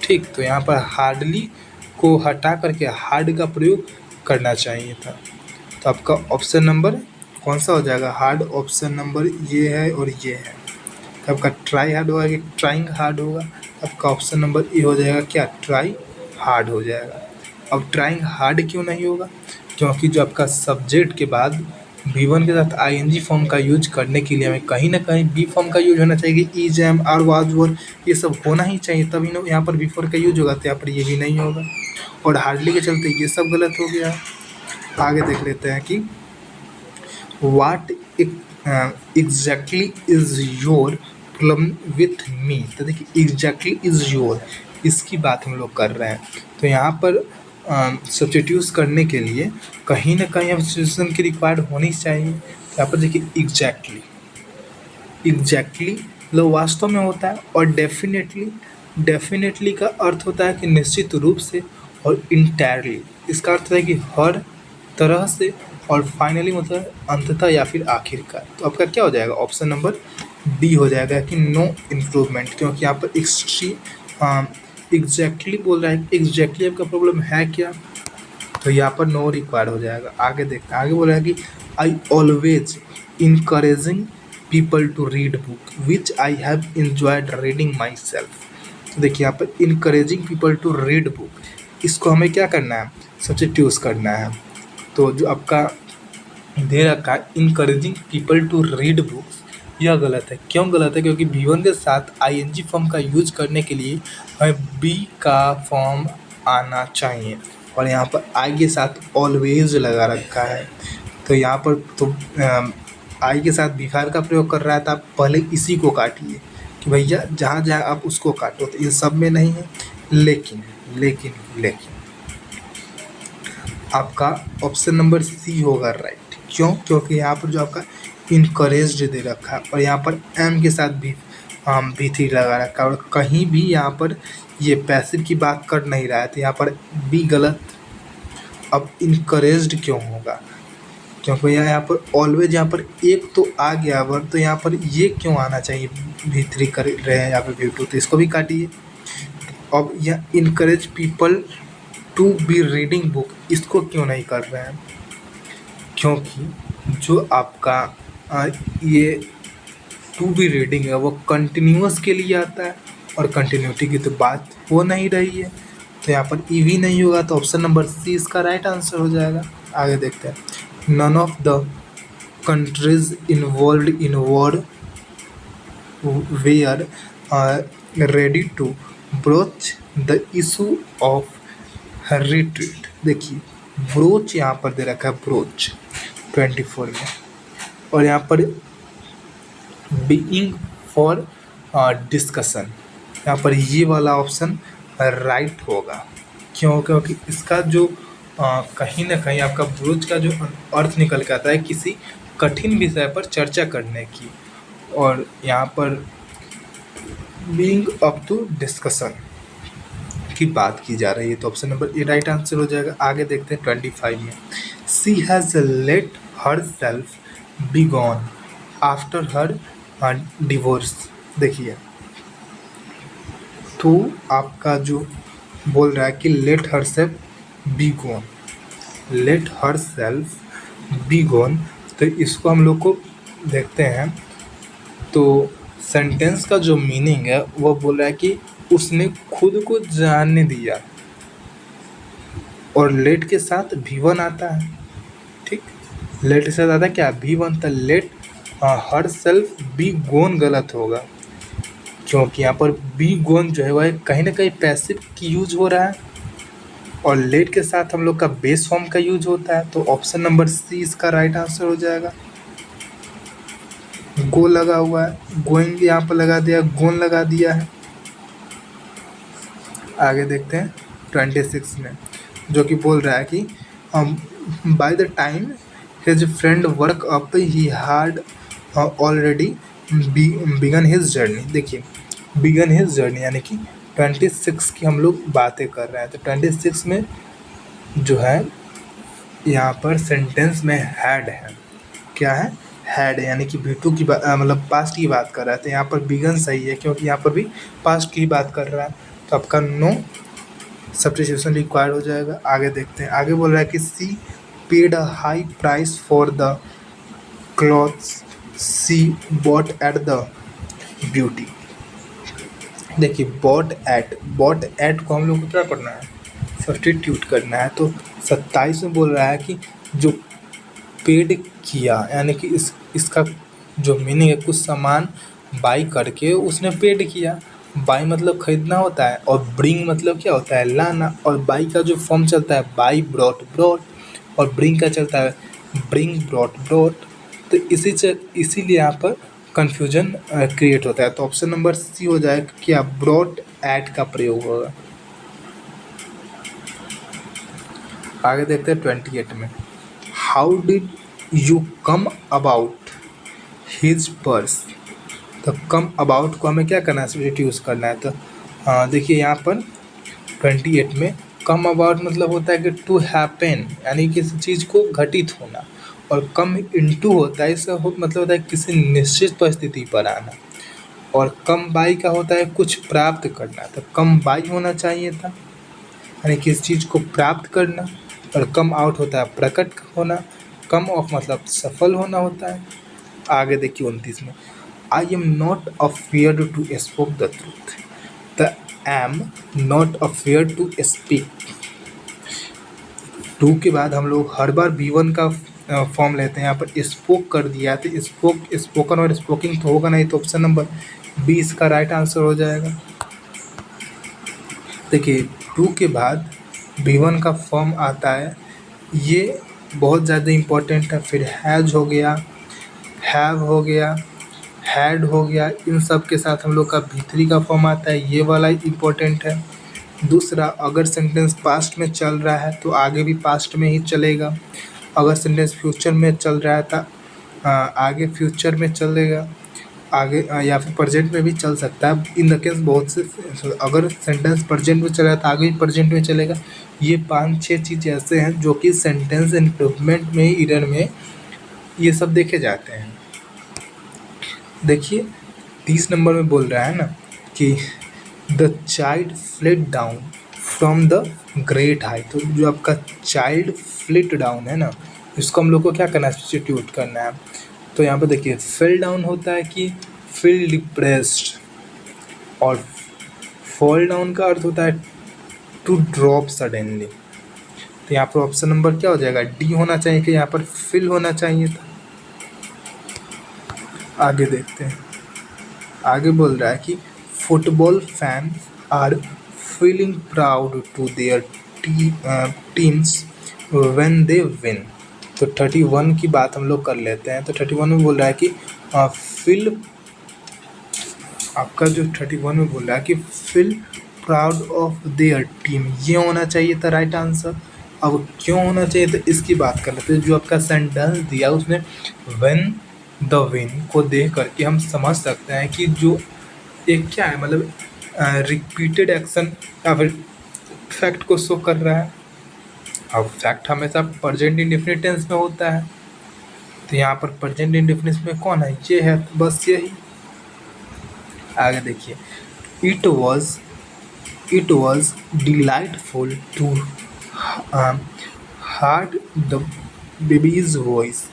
ठीक, तो यहाँ पर हार्डली को हटा करके हार्ड का प्रयोग करना चाहिए था। तो आपका ऑप्शन नंबर कौन सा हो जाएगा, हार्ड। ऑप्शन नंबर ये है और ये है। तो आपका ट्राई हार्ड होगा कि ट्राइंग हार्ड होगा। आपका ऑप्शन नंबर ए हो जाएगा क्या, ट्राई हार्ड हो जाएगा। अब ट्राइंग हार्ड क्यों नहीं होगा, क्योंकि जो आपका सब्जेक्ट के बाद V1 के साथ आईएनजी फॉर्म का यूज करने के लिए हमें कहीं ना कहीं बी फॉर्म का यूज होना चाहिए कि इज, एम, आर, वाज, वर, ये सब होना ही चाहिए, तभी ना यहाँ पर V4 का यूज होगा। तो यहाँ पर ये भी नहीं होगा और हार्डली के चलते ये सब गलत हो गया। आगे देख लेते हैं कि what exactly is your problem with me. तो देखिए एग्जैक्टली इज योर, इसकी बात हम लोग कर रहे हैं। तो यहाँ पर सब्स्टिट्यूट करने के लिए कहीं ना कहीं सब्स्टिट्यूशन की रिक्वायर्ड होनी चाहिए। तो यहाँ पर देखिए एग्जैक्टली, एग्जैक्टली मतलब वास्तव में होता है, और डेफिनेटली, डेफिनेटली का अर्थ होता है कि निश्चित रूप से, और इंटायरली इसका अर्थ है कि हर तरह से, और फाइनली मतलब अंततः या फिर आखिरकार। तो आपका क्या हो जाएगा, ऑप्शन नंबर डी हो जाएगा कि नो इम्प्रूवमेंट, क्योंकि यहाँ पर एक्सट्रीम एग्जैक्टली बोल रहा है। एग्जैक्टली आपका प्रॉब्लम है क्या, तो यहाँ पर नो रिक्वायर्ड हो जाएगा। आगे देखते हैं, आगे बोल रहा है कि I always encouraging people to read book which I have enjoyed reading my self. तो देखिए यहाँ पर encouraging people to read book, इसको हमें क्या करना है, सब्स्टिट्यूट करना है। तो जो आपका दे रखा है encouraging people to read books, यह गलत है। क्यों गलत है, क्योंकि V1 के साथ आईएनजी फॉर्म का यूज करने के लिए हमें बी का फॉर्म आना चाहिए, और यहाँ पर आई के साथ ऑलवेज लगा रखा है। तो यहाँ पर तो आई के साथ V5 का प्रयोग कर रहा है, तो आप पहले इसी को काटिए कि भैया जहाँ जहाँ आप उसको काटो, तो इन सब में नहीं है। लेकिन लेकिन लेकिन आपका ऑप्शन नंबर सी होगा राइट। क्यों, क्योंकि यहाँ पर जो आपका इनकरेज्ड दे रखा है, और यहाँ पर एम के साथ भी V3 लगा रखा है, और कहीं भी यहाँ पर ये पैसिव की बात कर नहीं रहा है, तो यहाँ पर बी गलत। अब इनकरेज्ड क्यों होगा, क्योंकि यहाँ पर ऑलवेज यहाँ पर एक तो आ गया वर्ड, तो यहाँ पर ये क्यों आना चाहिए, V3 कर रहे हैं यहाँ पर V2, तो इसको भी काटिए। अब यह encourage people to be reading book, इसको क्यों नहीं कर रहे हैं, क्योंकि जो आपका ये टू बी रीडिंग है वो कंटिन्यूअस के लिए आता है, और कंटिन्यूटी की तो बात हो नहीं रही है। तो यहाँ पर ई भी नहीं होगा, तो ऑप्शन नंबर सी इसका राइट आंसर हो जाएगा। आगे देखते हैं, none of the countries involve in war were ready to broach the issue of retreat. देखिए ब्रोच यहाँ पर दे रखा है, ब्रोच 24 में, और यहाँ पर बीइंग फॉर डिस्कशन, यहाँ पर ये वाला ऑप्शन राइट होगा। क्यों, क्योंकि इसका जो कहीं ना कहीं आपका ब्रोच का जो अर्थ निकल के आता है किसी कठिन विषय पर चर्चा करने की, और यहाँ पर बीइंग अप टू डिस्कशन की बात की जा रही है। तो option number A right answer हो जाएगा। आगे देखते हैं 25 में, she has let herself be gone after her divorce. देखिए तो आपका जो बोल रहा है कि let herself be gone, let herself be gone, तो इसको हम लोग को देखते हैं। तो सेंटेंस का जो मीनिंग है वो बोल रहा है कि उसने खुद को जानने दिया, और लेट के साथ V1 आता है, ठीक, लेट के साथ आता है क्या, V1, तो लेट हर सेल्फ बी गोन गलत होगा, क्योंकि यहाँ पर बी गोन जो है वह कहीं ना कहीं पैसिव की यूज हो रहा है, और लेट के साथ हम लोग का बेस फॉर्म का यूज होता है। तो ऑप्शन नंबर सी इसका राइट आंसर हो जाएगा। गो लगा हुआ है, गोइंग यहाँ पर लगा दिया, गोन लगा दिया है। आगे देखते हैं 26 में, जो कि बोल रहा है कि by the time his friend work up he had already begun his journey. देखिए बिगन हिज जर्नी यानी कि 26 की हम लोग बातें कर रहे हैं। तो 26 में जो है यहाँ पर सेंटेंस में हैड है, क्या है, हैड, यानी कि V2 की मतलब पास्ट की बात कर रहा है। तो यहाँ पर बिगन सही है, क्योंकि यहाँ पर भी पास्ट की बात कर रहा है। तो आपका नो सब्स्टिट्यूशन रिक्वायर्ड हो जाएगा। आगे देखते हैं, आगे बोल रहा है कि she paid a high price for the clothes she bought at the beauty. देखिए बॉट एट को हम लोग को क्या करना है, सब्स्टिट्यूट करना है। तो 27 में बोल रहा है कि जो पेड किया, यानी कि इसका जो मीनिंग है कुछ सामान बाई करके उसने पेड किया। बाई मतलब खरीदना होता है, और ब्रिंग मतलब क्या होता है, लाना। और बाई का जो फॉर्म चलता है बाई ब्रॉट ब्रॉट, और ब्रिंग का चलता है ब्रिंग ब्रॉट ब्रॉट। तो इसीलिए यहाँ पर कन्फ्यूजन क्रिएट होता है। तो ऑप्शन नंबर सी हो जाएगा, क्या ब्रॉट एट का प्रयोग होगा। आगे देखते हैं 28 में, how did you come about his purse. तो कम अबाउट को हमें क्या करना है, सब्जेक्ट यूज़ करना है। तो देखिए यहाँ पर 28 में कम अबाउट मतलब होता है कि टू हैपन, यानी किसी चीज़ को घटित होना। और कम इनटू होता है, इसका मतलब होता है किसी निश्चित परिस्थिति पर आना। और कम बाई का होता है कुछ प्राप्त करना। तो कम बाई होना चाहिए था, यानी किसी चीज़ को प्राप्त करना। और कम आउट होता है प्रकट होना। कम ऑफ मतलब सफल होना होता है। आगे देखिए 29 में, I am not afraid to spoke the truth. The am not afraid to speak. To के बाद हम लोग हर बार V1 का फॉर्म लेते हैं। यहाँ पर स्पोक कर दिया, तो स्पोकन और स्पोकिंग तो होगा नहीं, तो ऑप्शन नंबर 20 का राइट आंसर हो जाएगा। देखिए 2 के बाद V1 का फॉर्म आता है, ये बहुत ज़्यादा इम्पोर्टेंट है। फिर हैज हो गया, हैव हो गया, हैड हो गया, इन सब के साथ हम लोग का V3 का फॉर्म आता है, ये वाला इम्पोर्टेंट है। दूसरा, अगर सेंटेंस पास्ट में चल रहा है तो आगे भी पास्ट में ही चलेगा। अगर सेंटेंस फ्यूचर में चल रहा है तो आगे फ्यूचर में चलेगा। आगे या फिर प्रेजेंट में भी चल सकता है। इन द केस बहुत से, अगर सेंटेंस प्रेजेंट में चल रहा है तो आगे भी प्रेजेंट में चलेगा। ये 5-6 चीज़ ऐसे हैं जो कि सेंटेंस इम्प्रूवमेंट में, ईरर में ये सब देखे जाते हैं। देखिए 30 नंबर में बोल रहा है ना कि the child fleet down from the great height. तो जो आपका चाइल्ड फ्लिट डाउन है ना, इसको हम लोग को क्या करना है, सब्स्टिट्यूट करना है। तो यहाँ पर देखिए फिल डाउन होता है कि फील डिप्रेस्ड, और फॉल डाउन का अर्थ होता है टू ड्रॉप सडनली। तो यहाँ पर ऑप्शन नंबर क्या हो जाएगा, डी होना चाहिए, कि यहाँ पर फिल होना चाहिए था। आगे देखते हैं, आगे बोल रहा है कि football fans are feeling proud to their teams when they win. तो 31 की बात हम लोग कर लेते हैं। तो 31 में बोल रहा है कि फील, आपका जो 31 में बोल रहा है कि feel proud of their team, ये होना चाहिए था राइट आंसर। अब क्यों होना चाहिए, तो इसकी बात कर लेते हैं। जो आपका सेंटेंस दिया उसमें व्हेन द विन को देख करके हम समझ सकते हैं कि जो एक क्या है, मतलब रिपीटेड एक्शन या फिर फैक्ट को शो कर रहा है। अब फैक्ट हमेशा प्रेजेंट इंडेफिनिट टेंस में होता है, तो यहाँ पर प्रेजेंट इंडेफिनिट में कौन है, ये है, बस यही। आगे देखिए, it was delightful to hard the baby's voice.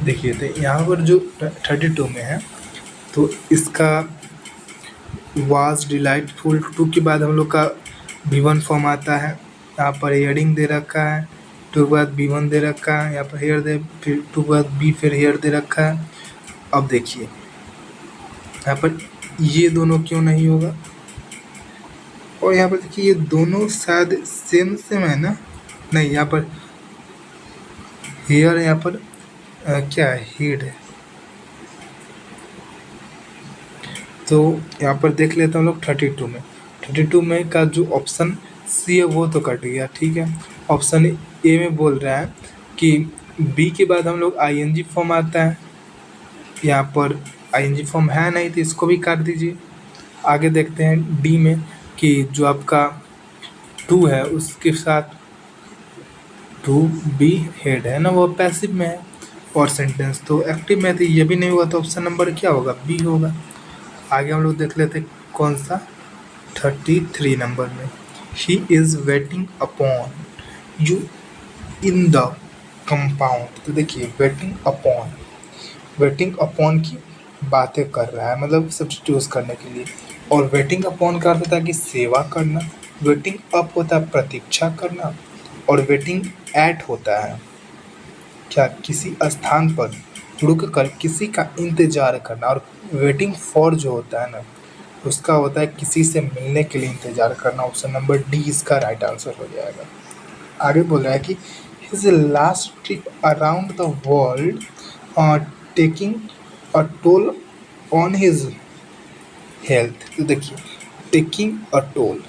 देखिए तो यहाँ पर जो 32 में है, तो इसका वाज डिलाइटफुल, टू के बाद हम लोग का V1 फॉर्म आता है। यहाँ पर हेयरिंग दे रखा है, टू के बाद V1 दे रखा है, यहाँ पर हेयर दे, फिर टू के बाद बी, फिर हेयर दे रखा है। अब देखिए यहाँ पर ये दोनों क्यों नहीं होगा, और यहाँ पर देखिए ये दोनों शायद सेम है ना, नहीं, यहाँ पर हेयर, यहाँ पर क्या है, हेड है। तो यहाँ पर देख लेते हैं हम लोग 32 में का जो ऑप्शन सी है वो तो कट गया, ठीक है। ऑप्शन ए में बोल रहा है कि बी के बाद हम लोग ING फॉर्म आता है, यहाँ पर ING फॉर्म है नहीं, तो इसको भी काट दीजिए। आगे देखते हैं डी में कि जो आपका 2 है उसके साथ 2B हेड है ना, वो पैसिव में है, और सेंटेंस तो एक्टिव में थी, ये भी नहीं हुआ, तो ऑप्शन नंबर क्या होगा, बी होगा। आगे हम लोग देख लेते कौन सा, 33 नंबर में, he is waiting upon you in the compound. तो देखिए वेटिंग अपॉन की बातें कर रहा है, मतलब सब्स्टिट्यूट करने के लिए। और वेटिंग अपॉन का अर्थ होता है कि सेवा करना, वेटिंग अप होता है प्रतीक्षा करना, और वेटिंग एट होता है क्या किसी स्थान पर रुक कर किसी का इंतजार करना, और वेटिंग फॉर जो होता है ना उसका होता है किसी से मिलने के लिए इंतजार करना। ऑप्शन नंबर डी इसका राइट आंसर हो जाएगा। आगे बोल रहा है कि his last trip around the world taking a toll on his health. तो देखिए टेकिंग अ टोल,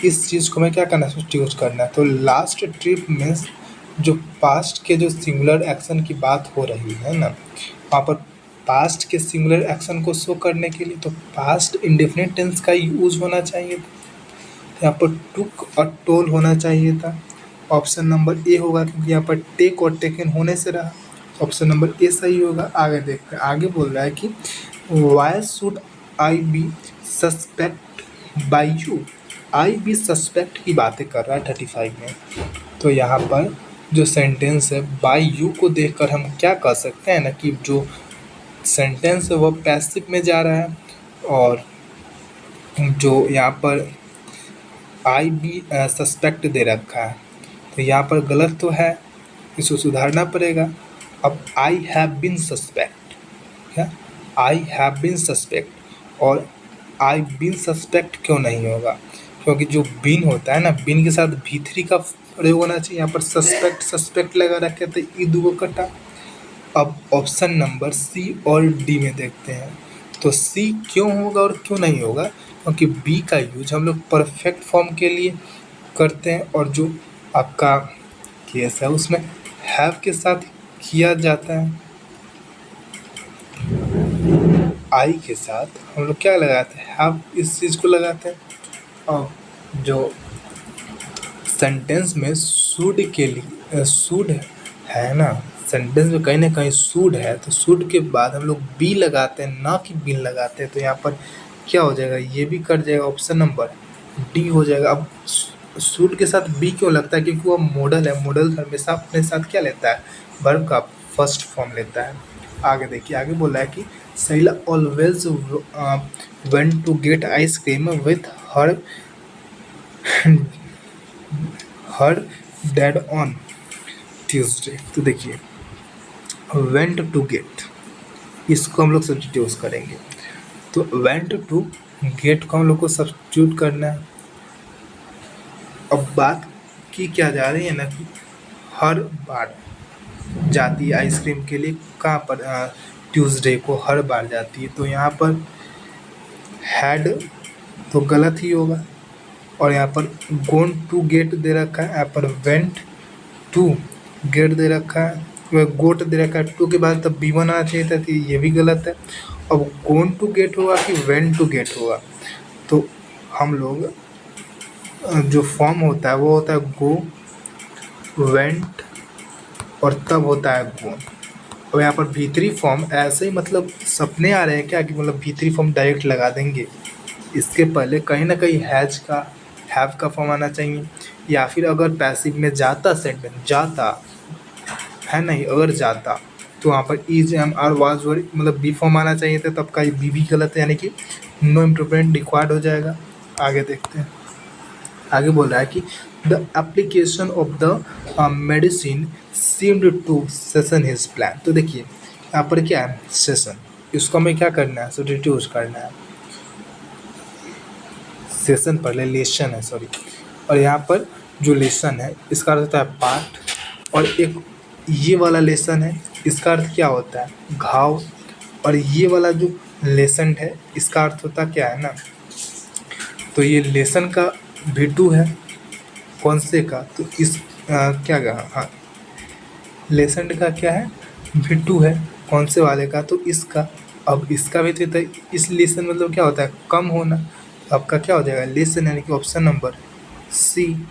इस चीज़ को मैं क्या करना है, यूज करना है। तो लास्ट ट्रिप मीन्स जो पास्ट के जो सिंगुलर एक्शन की बात हो रही है ना, वहाँ पर पास्ट के सिंगुलर एक्शन को शो करने के लिए तो पास्ट इंडेफिनिट टेंस का यूज होना चाहिए था। यहाँ पर टुक और टोल होना चाहिए था। ऑप्शन नंबर ए होगा क्योंकि यहाँ पर टेक और टेकन होने से रहा। ऑप्शन नंबर ए सही होगा। आगे देखते हैं, आगे बोल रहा है कि why should I be suspect by you. I be suspect की बातें कर रहा है 35 में। तो यहाँ पर जो सेंटेंस है बाई यू को देखकर हम क्या कह सकते हैं ना कि जो सेंटेंस है वह पैसिव में जा रहा है, और जो यहाँ पर आई बी सस्पेक्ट दे रखा है तो यहाँ पर गलत तो है, इसको सुधारना पड़ेगा। अब आई हैव बीन सस्पेक्ट, क्या आई हैव बीन सस्पेक्ट, और आई बीन सस्पेक्ट क्यों नहीं होगा, क्योंकि जो बीन होता है ना बीन के साथ भी3 का प्रयोग होना चाहिए। यहाँ पर सस्पेक्ट सस्पेक्ट लगा रखे तो ई दो कटा। अब ऑप्शन नंबर सी और डी में देखते हैं, तो सी क्यों होगा और क्यों नहीं होगा, क्योंकि बी का यूज हम लोग परफेक्ट फॉर्म के लिए करते हैं, और जो आपका केस है उसमें हैव के साथ किया जाता है। आई के साथ हम लोग क्या लगाते हैं, हैव, इस चीज़ को लगाते हैं। और जो सेंटेंस में शुड के लिए शुड है ना, सेंटेंस में कहीं ना कहीं शुड है तो शुड के बाद हम लोग बी लगाते हैं ना कि बिन लगाते हैं। तो यहाँ पर क्या हो जाएगा, ये भी कट जाएगा, ऑप्शन नंबर डी हो जाएगा। अब शुड के साथ बी क्यों लगता है, क्योंकि वो मॉडल है, मॉडल हमेशा अपने साथ क्या लेता है, वर्ब का फर्स्ट फॉर्म लेता है। आगे देखिए, आगे बोला है कि Sheila always went to get ice cream with her dad on Tuesday. तो देखिए वेंट टू गेट, इसको हम लोग सब्स्टिट्यूट करेंगे। तो वेंट टू गेट को हम लोग को सब्स्टिट्यूट करना है। अब बात की क्या जा रही है ना कि हर बार जाती है आइसक्रीम के लिए, कहाँ पर, ट्यूसडे को हर बार जाती है। तो यहाँ पर हैड तो गलत ही होगा, और यहाँ पर गोन टू गेट दे रखा है, यहाँ पर वेंट टू गेट दे रखा है, गोट दे रखा है, टू के बाद तब बी1 आना चाहिए था, तो ये भी गलत है। अब गोन टू गेट होगा कि वेंट टू गेट होगा, तो हम लोग जो फॉर्म होता है वो होता है गो, वेंट, और तब होता है गोन। और यहाँ पर भीतरी फॉर्म ऐसे ही, मतलब सपने आ रहे हैं क्या कि मतलब भीतरी फॉर्म डायरेक्ट लगा देंगे, इसके पहले कहीं ना कहीं हैज का, हैव का फॉर्म आना चाहिए, या फिर अगर पैसिव में जाता सेंटेंस, जाता है नहीं, अगर जाता तो वहाँ पर is am are was were, मतलब बी फॉर्म आना चाहिए था, तब का बी भी गलत है, यानी कि नो इम्प्रूवमेंट रिक्वायर्ड हो जाएगा। आगे देखते हैं, आगे बोल रहा है कि the application of the medicine seemed to session his plan. तो देखिए यहाँ पर क्या है, सेशन, इसको हमें क्या करना है, सब्स्टिट्यूट करना है। सेशन पहले लेसन है, सॉरी, और यहाँ पर जो लेसन है इसका अर्थ होता है पार्ट, और एक ये वाला लेसन है इसका अर्थ क्या होता है, घाव, और ये वाला जो लेसन है इसका अर्थ होता क्या है ना, तो ये लेसन का V2 है, कौन से का, तो इस क्या कहा, हाँ लेसन का क्या है, V2 है, कौन से वाले का, तो इसका। अब इसका भी तो इस लेसन मतलब क्या होता है, कम होना, आपका क्या हो जाएगा, लेसन, यानी कि ऑप्शन नंबर सी।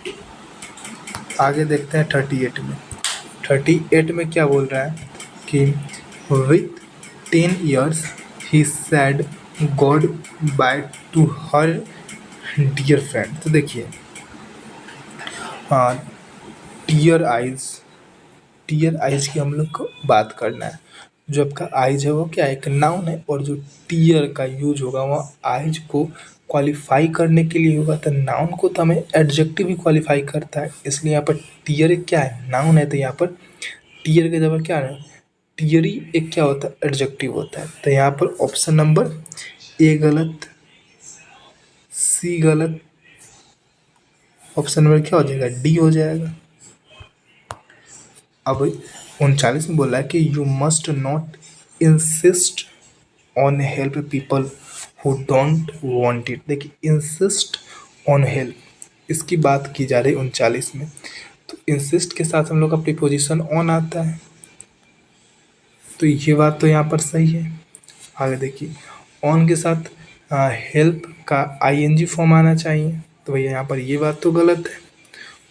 आगे देखते हैं 38 में। 38 में क्या बोल रहा है कि with 10 years he said god bye to her dear friend. तो देखिए हाँ, टीयर आइज की हम लोग को बात करना है। जो आपका आइज है वो क्या है, एक नाउन है, और जो टीयर का यूज होगा वो आइज को क्वालिफाई करने के लिए होगा। तो नाउन को तो हमें एडजेक्टिव ही क्वालिफाई करता है, इसलिए यहाँ पर टीयर क्या है, नाउन है, तो यहाँ पर टीयर के जगह क्या है, टीयरी एक क्या होता है, एडजेक्टिव होता है। तो यहाँ पर ऑप्शन नंबर ए गलत, सी गलत, ऑप्शन नंबर क्या हो जाएगा, डी हो जाएगा। अब 39 में बोला है कि you must not insist on help people who don't want it. देखिए इंसिस्ट ऑन हेल्प इसकी बात की जा रही है 39 में। तो इंसिस्ट के साथ हम लोग का प्रीपोजिशन ऑन आता है, तो ये बात तो यहाँ पर सही है। आगे देखिए ऑन के साथ हेल्प का आईएनजी फॉर्म आना चाहिए, तो भैया यहाँ पर ये बात तो गलत है।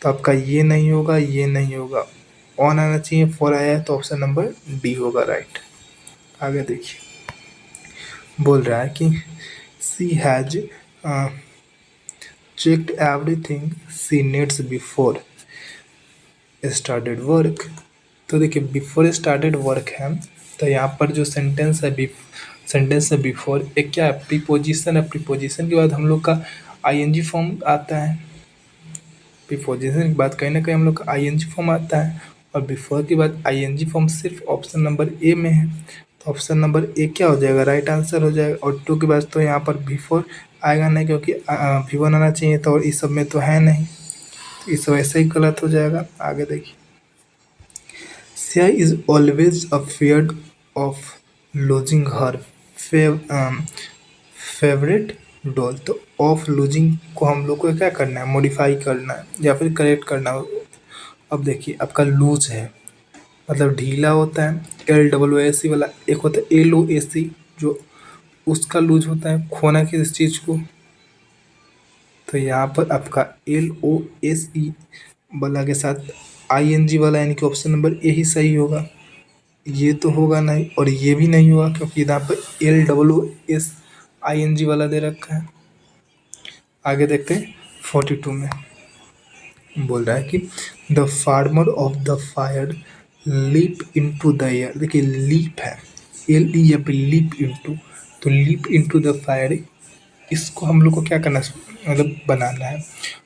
तो आपका ये नहीं होगा, ये नहीं होगा, ऑन आना चाहिए, फॉर आया है तो ऑप्शन नंबर डी होगा राइट। आगे देखिए बोल रहा है कि she has checked everything she needs before started work. तो देखिए बिफोर स्टार्टेड वर्क है, तो यहाँ पर जो सेंटेंस है सेंटेंस है बिफोर, एक क्या है, प्रीपोजिशन है। प्रीपोजिशन के बाद हम लोग का आईएनजी फॉर्म आता है। प्रीपोजिशन के बाद कहीं ना कहीं हम लोग का आईएनजी फॉर्म आता है, और बिफोर के बाद आईएनजी फॉर्म सिर्फ ऑप्शन नंबर ए में है। तो ऑप्शन नंबर ए क्या हो जाएगा, राइट आंसर हो जाएगा। और टू के बाद तो यहाँ पर बिफोर आएगा नहीं, क्योंकि V1 आना चाहिए, तो और इस सब में तो है नहीं, तो इस वैसे ही गलत हो जाएगा। आगे देखिए Sia is always afraid of losing her favourite doll. तो ऑफ लूजिंग को हम लोग को क्या करना है, मॉडिफाई करना है या फिर करेक्ट करना है। अब देखिए आपका लूज है मतलब ढीला होता है, LOOC वाला एक होता है LOAC जो उसका लूज होता है, खोना किस चीज़ को। तो यहाँ पर आपका LOSE वाला के साथ ING वाला यानी कि ऑप्शन नंबर ए ही सही होगा। ये तो होगा नहीं और ये भी नहीं होगा, क्योंकि यहाँ पर LOOSING वाला दे रखा है। आगे देखते हैं 42 में बोल रहा है कि the farmer of the fire leap into the air. देखिए लीप है, LEP लीप इनटू, तो लीप इनटू द फायर इसको हम लोग को क्या करना मतलब बनाना है।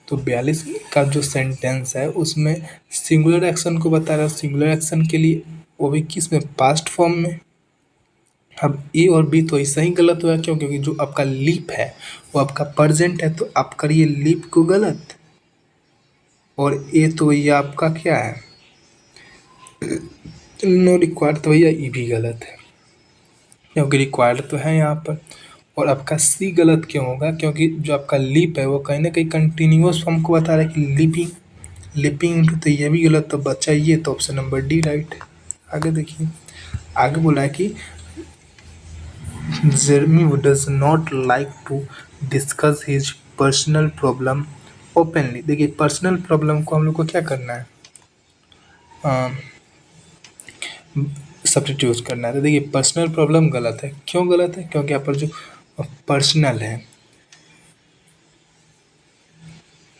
तो 42 का जो सेंटेंस है उसमें सिंगुलर एक्शन को बता रहा है। सिंगुलर एक्शन के लिए वो भी किस में, पास्ट फॉर्म में। अब ए और बी तो ऐसा ही गलत हुआ, क्यों, क्योंकि जो आपका लीप है वो आपका प्रेजेंट है, तो आप करिए लीप को गलत। और ए तो भैया आपका क्या है, नो रिक्वायर्ड, तो भैया ई भी गलत है, क्योंकि रिक्वायर्ड तो है यहाँ पर। और आपका सी गलत क्यों होगा, क्योंकि जो आपका लीप है वो कहीं ना कहीं कंटिन्यूअस फॉर्म को बता रहा है कि लिपिंग लिपिंग, तो ये भी गलत, तो बचा ये, तो ऑप्शन नंबर डी राइट। आगे देखिए आगे बोला है कि Jeremy does not like to discuss his personal problem openly. देखिए पर्सनल प्रॉब्लम को हम लोग को क्या करना है, सब्स्टिट्यूट करना है। तो देखिए पर्सनल प्रॉब्लम गलत है, क्यों गलत है, क्योंकि यहाँ पर जो पर्सनल है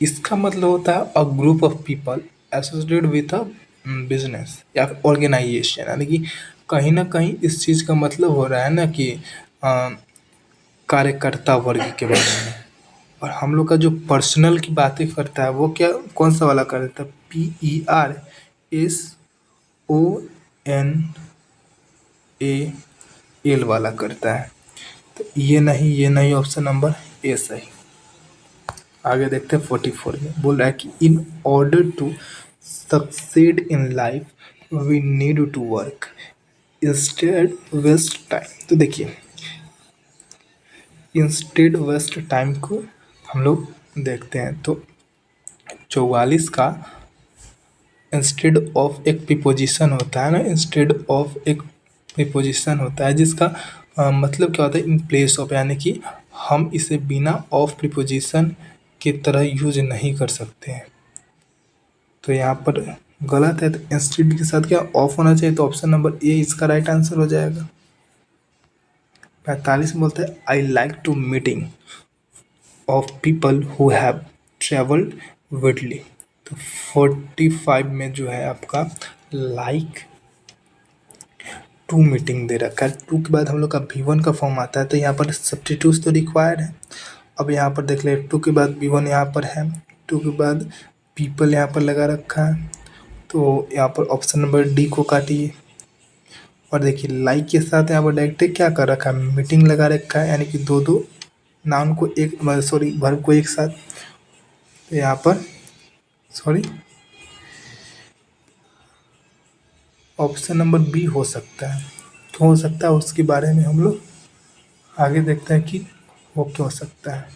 इसका मतलब होता है a group of people associated with a business या फिर ऑर्गेनाइजेशन, यानी कि कहीं ना कहीं इस चीज़ का मतलब हो रहा है ना कि कार्यकर्ता वर्ग के बारे में। और हम लोग का जो पर्सनल की बातें करता है वो क्या, कौन सा वाला करता है, PERSONAL वाला करता है। तो ये नहीं, ऑप्शन नंबर ए सही। आगे देखते हैं 44 में बोल रहा है कि in order to succeed in life we need to work instead waste time. तो देखिए इंस्टेड वेस्ट टाइम को हम लोग देखते हैं, तो 44 का इंस्टेड ऑफ एक प्रीपोजिशन होता है ना, इंस्टेड ऑफ एक प्रीपोजिशन होता है जिसका मतलब क्या होता है, इन प्लेस ऑफ, यानी कि हम इसे बिना ऑफ प्रीपोजिशन की तरह यूज नहीं कर सकते हैं। तो यहाँ पर गलत है, तो इंस्टेड के साथ क्या ऑफ होना चाहिए, तो ऑप्शन नंबर ए इसका राइट आंसर हो जाएगा। 45 में बोलते हैं I like to meeting of people who have travelled widely. तो 45 में जो है आपका लाइक टू मीटिंग दे रखा है। टू के बाद हम लोग का V1 का फॉर्म आता है, तो यहाँ पर सब्स्टिट्यूट तो रिक्वायर्ड है। अब यहाँ पर देख ले टू के बाद V1 यहाँ पर है, टू के बाद पीपल यहाँ पर लगा रखा है, तो यहाँ पर ऑप्शन नंबर डी को काटिए। और देखिए लाइक के साथ यहाँ पर डायरेक्ट क्या कर रखा है, मीटिंग लगा रखा है, यानी कि दो दो नाउन को एक, सॉरी वर्ब को एक साथ। तो यहाँ पर सॉरी ऑप्शन नंबर बी हो सकता है। क्यों हो सकता है उसके बारे में हम लोग आगे देखते हैं कि वो क्यों हो सकता है।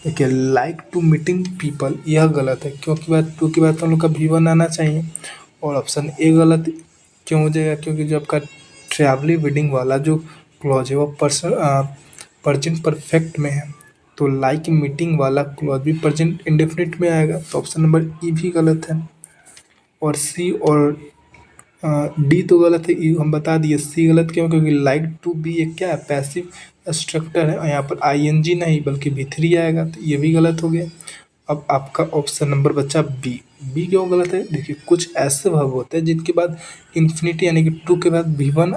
देखिए लाइक टू मीटिंग पीपल यह गलत है, क्योंकि बात टू की बात हम लोग का V1 आना चाहिए। और ऑप्शन ए गलत क्यों हो जाएगा, क्योंकि जो आपका ट्रैवली वेडिंग वाला जो क्लॉज है वो प्रेजेंट परफेक्ट में है, तो लाइक मीटिंग वाला क्लॉज भी प्रेजेंट इंडेफिनिट में आएगा, तो ऑप्शन नंबर ई भी गलत है। और सी और डी तो गलत है, ई हम बता दिए। सी गलत क्यों, क्योंकि लाइक टू बी एक क्या है, पैसिव स्ट्रक्चर है, और यहाँ पर आईएनजी नहीं बल्कि V3 आएगा, तो ये भी गलत हो गया। अब आपका ऑप्शन नंबर बचा बी। बी क्यों गलत है, देखिए कुछ ऐसे वर्ब होते हैं जिनके बाद इन्फिनिटी यानी कि टू के बाद V1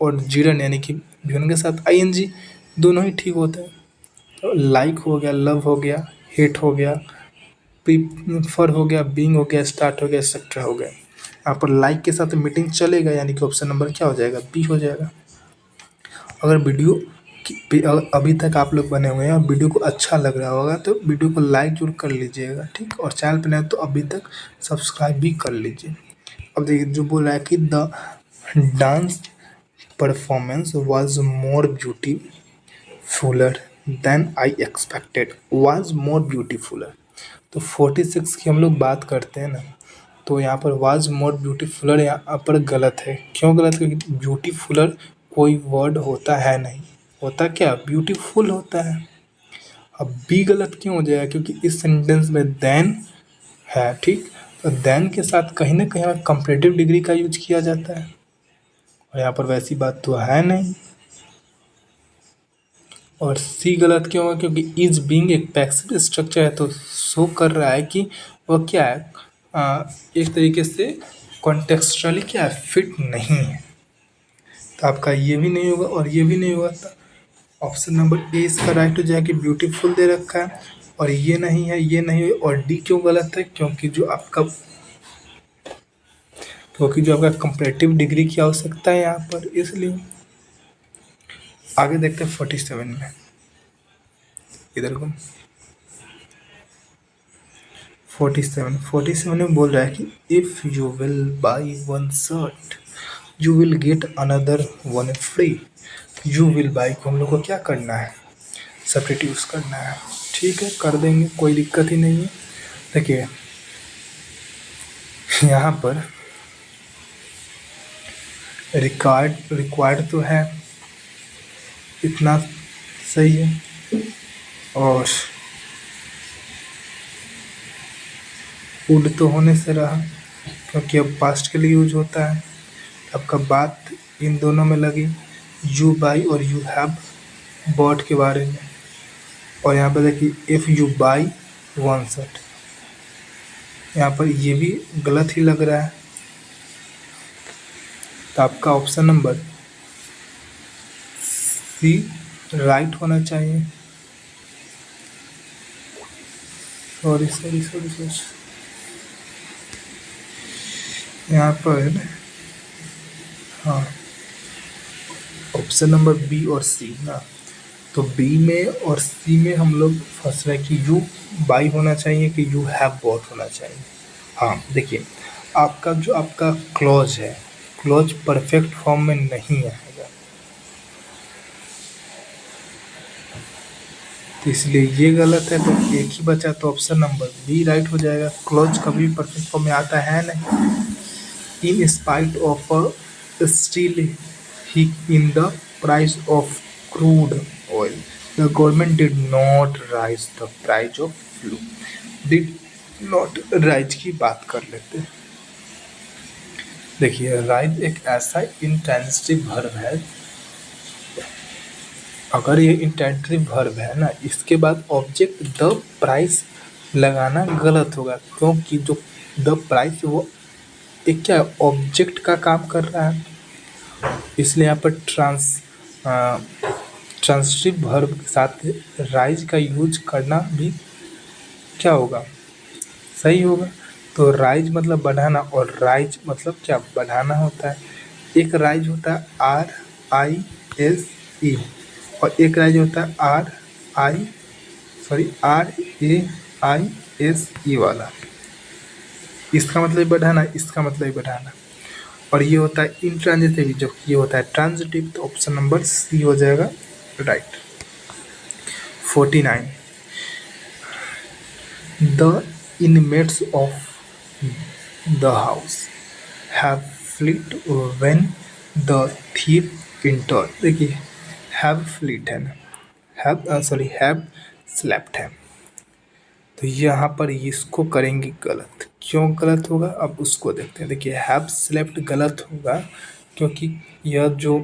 और जीरन यानी कि V1 के साथ आईएनजी दोनों ही ठीक होते हैं। तो लाइक हो गया, लव हो गया, हेट हो गया, प्रीफर हो गया, बीइंग हो गया, स्टार्ट हो गया, एक्सेट्रा हो गया। यहाँ पर लाइक के साथ मीटिंग चलेगा, यानी कि ऑप्शन नंबर क्या हो जाएगा, बी हो जाएगा। अगर वीडियो अभी तक आप लोग बने हुए हैं और वीडियो को अच्छा लग रहा होगा तो वीडियो को लाइक जरूर कर लीजिएगा, ठीक। और चैनल पर नए तो अभी तक सब्सक्राइब भी कर लीजिए। अब देखिए जो बोल रहा है कि the dance performance was more beautifuller than I expected, was more beautifuller. तो 46 की हम लोग बात करते हैं ना, तो यहाँ पर वाज मोर ब्यूटीफुलर यहाँ पर गलत है। क्यों गलत, क्योंकि ब्यूटीफुलर कोई वर्ड होता है नहीं, होता क्या ब्यूटीफुल होता है। अब बी गलत क्यों हो जाएगा, क्योंकि इस सेंटेंस में देन है, ठीक। तो देन के साथ कहीं ना कहीं कंपैरेटिव डिग्री का यूज किया जाता है, और यहाँ पर वैसी बात तो है नहीं। और सी गलत क्यों है, क्योंकि इज बीइंग एक पैसिव स्ट्रक्चर है, तो शो कर रहा है कि वह क्या है, एक तरीके से कॉन्टेक्स्चुअली क्या है, फिट नहीं है। तो आपका ये भी नहीं होगा और ये भी नहीं होगा, तो ऑप्शन नंबर ए इसका राइट हो जाएगा कि ब्यूटीफुल दे रखा है, और ये नहीं है, ये नहीं है। और डी क्यों गलत है, क्योंकि जो आपका कंपैरेटिव डिग्री की आवश्यकता है यहाँ पर, इसलिए। आगे देखते हैं 47 में, इधर को 47 में बोल रहा है कि if you will by one shirt you will get another one free. You will by को हम लोग को क्या करना है, सब्स्टिट्यूट करना है, ठीक है कर देंगे, कोई दिक्कत ही नहीं है। देखिए यहाँ पर रिक्वायर्ड तो है, इतना सही है। और वुड तो होने से रहा, क्योंकि अब पास्ट के लिए यूज होता है। आपका बात इन दोनों में लगी, यू बाई और यू हैव बॉट के बारे में। और यहाँ पर देखिए if you by one shirt, यहाँ पर ये भी गलत ही लग रहा है, तो आपका ऑप्शन नंबर सी राइट होना चाहिए। सॉरी यहाँ पर हाँ ऑप्शन नंबर बी और सी ना, तो बी में और सी में हम लोग फंस रहे हैं कि यू बाई होना चाहिए कि यू हैव बॉट होना चाहिए। हाँ देखिए आपका क्लॉज है, क्लॉज परफेक्ट फॉर्म में नहीं आएगा, तो इसलिए ये गलत है। तो एक ही बचा, तो ऑप्शन नंबर बी राइट हो जाएगा। क्लॉज कभी परफेक्ट फॉर्म में आता है नहीं। In spite of steel he in the price of crude oil the government did not rise the price of flu. Did not rise की बात कर लेते हैं। देखिए राइज एक ऐसा इंटेंसिव वर्ब है, अगर ये इंटेंसिव वर्ब है ना, इसके बाद ऑब्जेक्ट द प्राइस लगाना गलत होगा, क्योंकि जो द प्राइस वो एक क्या ऑब्जेक्ट का काम कर रहा है, इसलिए यहाँ पर ट्रांसिटिव वर्ब के साथ राइज का यूज करना भी क्या होगा, सही होगा। तो राइज मतलब बढ़ाना, और राइज मतलब क्या, बढ़ाना होता है। एक राइज होता है RISE, और एक राइज होता है RAISE वाला। इसका मतलब ही बढ़ाना, इसका मतलब ही बढ़ाना। और ये होता है इंट्रांजिटिव, जो ये होता है ट्रांजिटिव। तो ऑप्शन नंबर सी हो जाएगा right. 49, the inmates of the house have fled when the thief entered। देखिए have fled है ना, have slept है। तो यहाँ पर इसको करेंगे गलत। क्यों गलत होगा, अब उसको देखते हैं। देखिए हैव स्लेप्ट गलत होगा क्योंकि यह जो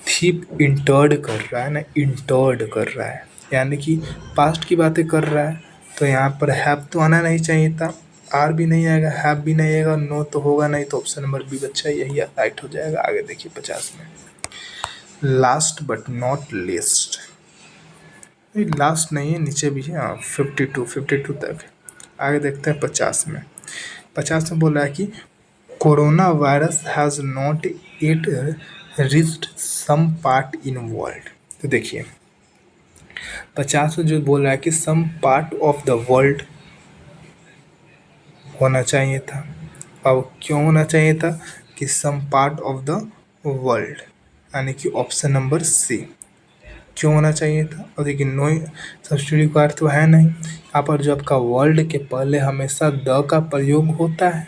थीप इंटर्ड कर रहा है ना, इंटर्ड कर रहा है, यानी कि पास्ट की बातें कर रहा है। तो यहाँ पर हैव तो आना नहीं चाहिए था, आर भी नहीं आएगा, हैव भी नहीं आएगा, नो तो होगा नहीं। तो ऑप्शन नंबर बी बच्चा यही राइट हो जाएगा। आगे देखिए 50 में, last but not list, last नहीं है, नीचे भी है। हाँ 52 तक। आगे देखते हैं 50 में। 50 में बोल रहा है कि corona virus has not it reached some part in world. तो देखिए 50 में जो बोल रहा है कि some part of the world होना चाहिए था। अब क्यों होना चाहिए था कि some part of the world, यानी कि ऑप्शन नंबर सी। क्यों होना चाहिए था, और देखिए नो सब्स्टिट्यूट का अर्थ तो है नहीं। यहाँ पर जो आपका वर्ल्ड के पहले हमेशा द का प्रयोग होता है,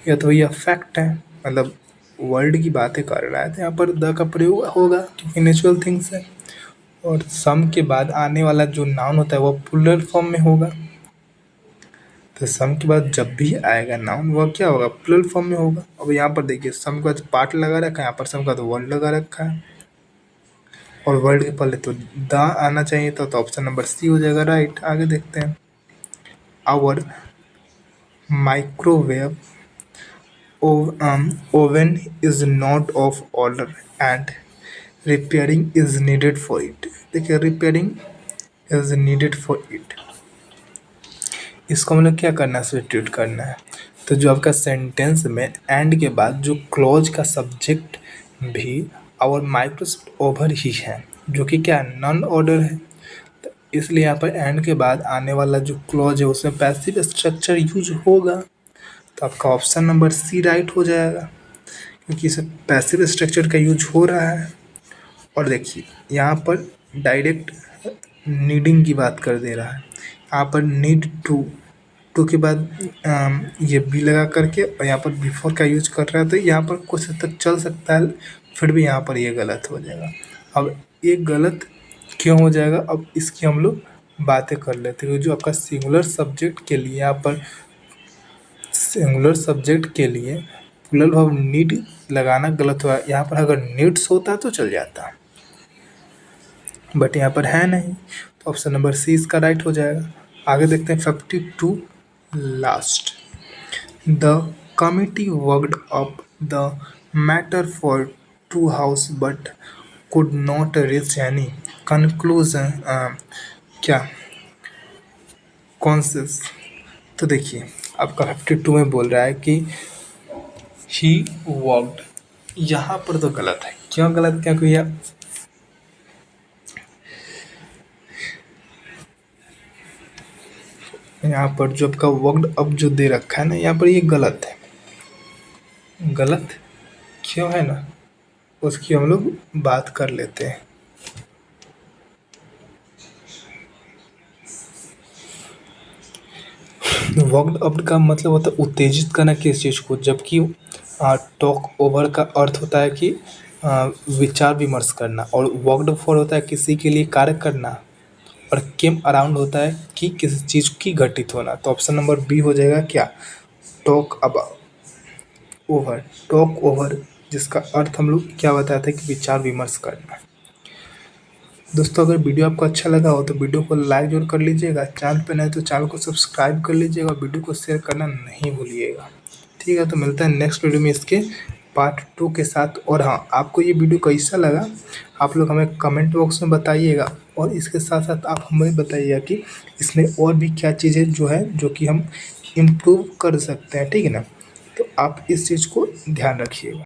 या तो यह फैक्ट है, मतलब वर्ल्ड की बातें कर रहा है तो यहाँ पर द का प्रयोग होगा क्योंकि नेचुरल थिंग्स है। और सम के बाद आने वाला जो नाउन होता है वो प्लूरल फॉर्म में होगा। तो सम के बाद जब भी आएगा नाउन वह क्या होगा, प्लूरल फॉर्म में होगा। अब यहाँ पर देखिए सम के बाद पार्ट लगा रखा है, यहाँ पर सम का तो वर्ल्ड लगा रखा है, और वर्ल्ड के पहले तो द आना चाहिए था। तो ऑप्शन नंबर सी हो जाएगा राइट। आगे देखते हैं, our microwave oven is not off order and repairing is needed for it. देखिए repairing is needed for it, इसको हम लोग क्या करना है, सब्स्टिट्यूट करना है। तो जो आपका सेंटेंस में एंड के बाद जो क्लॉज का सब्जेक्ट भी और माइक्रोसॉफ्ट ओवर ही है, जो कि क्या नॉन ऑर्डर है। तो इसलिए यहाँ पर एंड के बाद आने वाला जो क्लॉज है उसमें पैसिव स्ट्रक्चर यूज होगा। तो आपका ऑप्शन नंबर सी राइट हो जाएगा क्योंकि इसे पैसिव स्ट्रक्चर का यूज हो रहा है। और देखिए यहाँ पर डायरेक्ट नीडिंग की बात कर दे रहा है। यहाँ पर नीड टू के बाद ये बी लगा करके और यहाँ पर बिफोर का यूज कर रहा है, तो यहाँ पर कुछ हद तक चल सकता है, फिर भी यहाँ पर ये गलत हो जाएगा। अब ये गलत क्यों हो जाएगा, अब इसकी हम लोग बातें कर लेते हैं। जो आपका सिंगुलर सब्जेक्ट के लिए यहाँ पर सिंगुलर सब्जेक्ट के लिए प्लूरल वर्ब नीड लगाना गलत हुआ। यहाँ पर अगर नीड्स होता तो चल जाता, बट यहाँ पर है नहीं, तो ऑप्शन नंबर सी इसका राइट हो जाएगा। आगे देखते हैं 52 last, the committee worked up the matter for 2 house but could not reach any conclusion, क्या कॉन्सेस। तो देखिए आपका 52 में बोल रहा है कि ही वर्कड, यहाँ पर तो गलत है। क्यों गलत, क्या कोई यहाँ पर जो आपका वर्कड अब जो दे रखा है ना, यहाँ पर ये गलत है। गलत क्यों है ना, उसकी हम लोग बात कर लेते हैं। वर्कड अप का मतलब होता है उत्तेजित करना किस चीज़ को, जबकि टॉक ओवर का अर्थ होता है कि विचार विमर्श करना, और वर्कड फॉर होता है किसी के लिए कार्य करना, और केम अराउंड होता है कि किसी चीज़ की घटित होना। तो ऑप्शन नंबर बी हो जाएगा क्या, talk about over, talk over, जिसका अर्थ हम लोग क्या बताया था कि विचार विमर्श करना। दोस्तों अगर वीडियो आपको अच्छा लगा हो तो वीडियो को लाइक जरूर कर लीजिएगा, चैनल पर नए तो चैनल को सब्सक्राइब कर लीजिएगा, और वीडियो को शेयर करना नहीं भूलिएगा। ठीक है, तो मिलता है नेक्स्ट वीडियो में इसके पार्ट 2 के साथ। और हाँ, आपको ये वीडियो कैसा लगा आप लोग हमें कमेंट बॉक्स में बताइएगा, और इसके साथ साथ आप हमें बताइएगा कि इसमें और भी क्या चीज़ें जो है जो कि हम इम्प्रूव कर सकते हैं, ठीक है ना। तो आप इस चीज़ को ध्यान रखिएगा।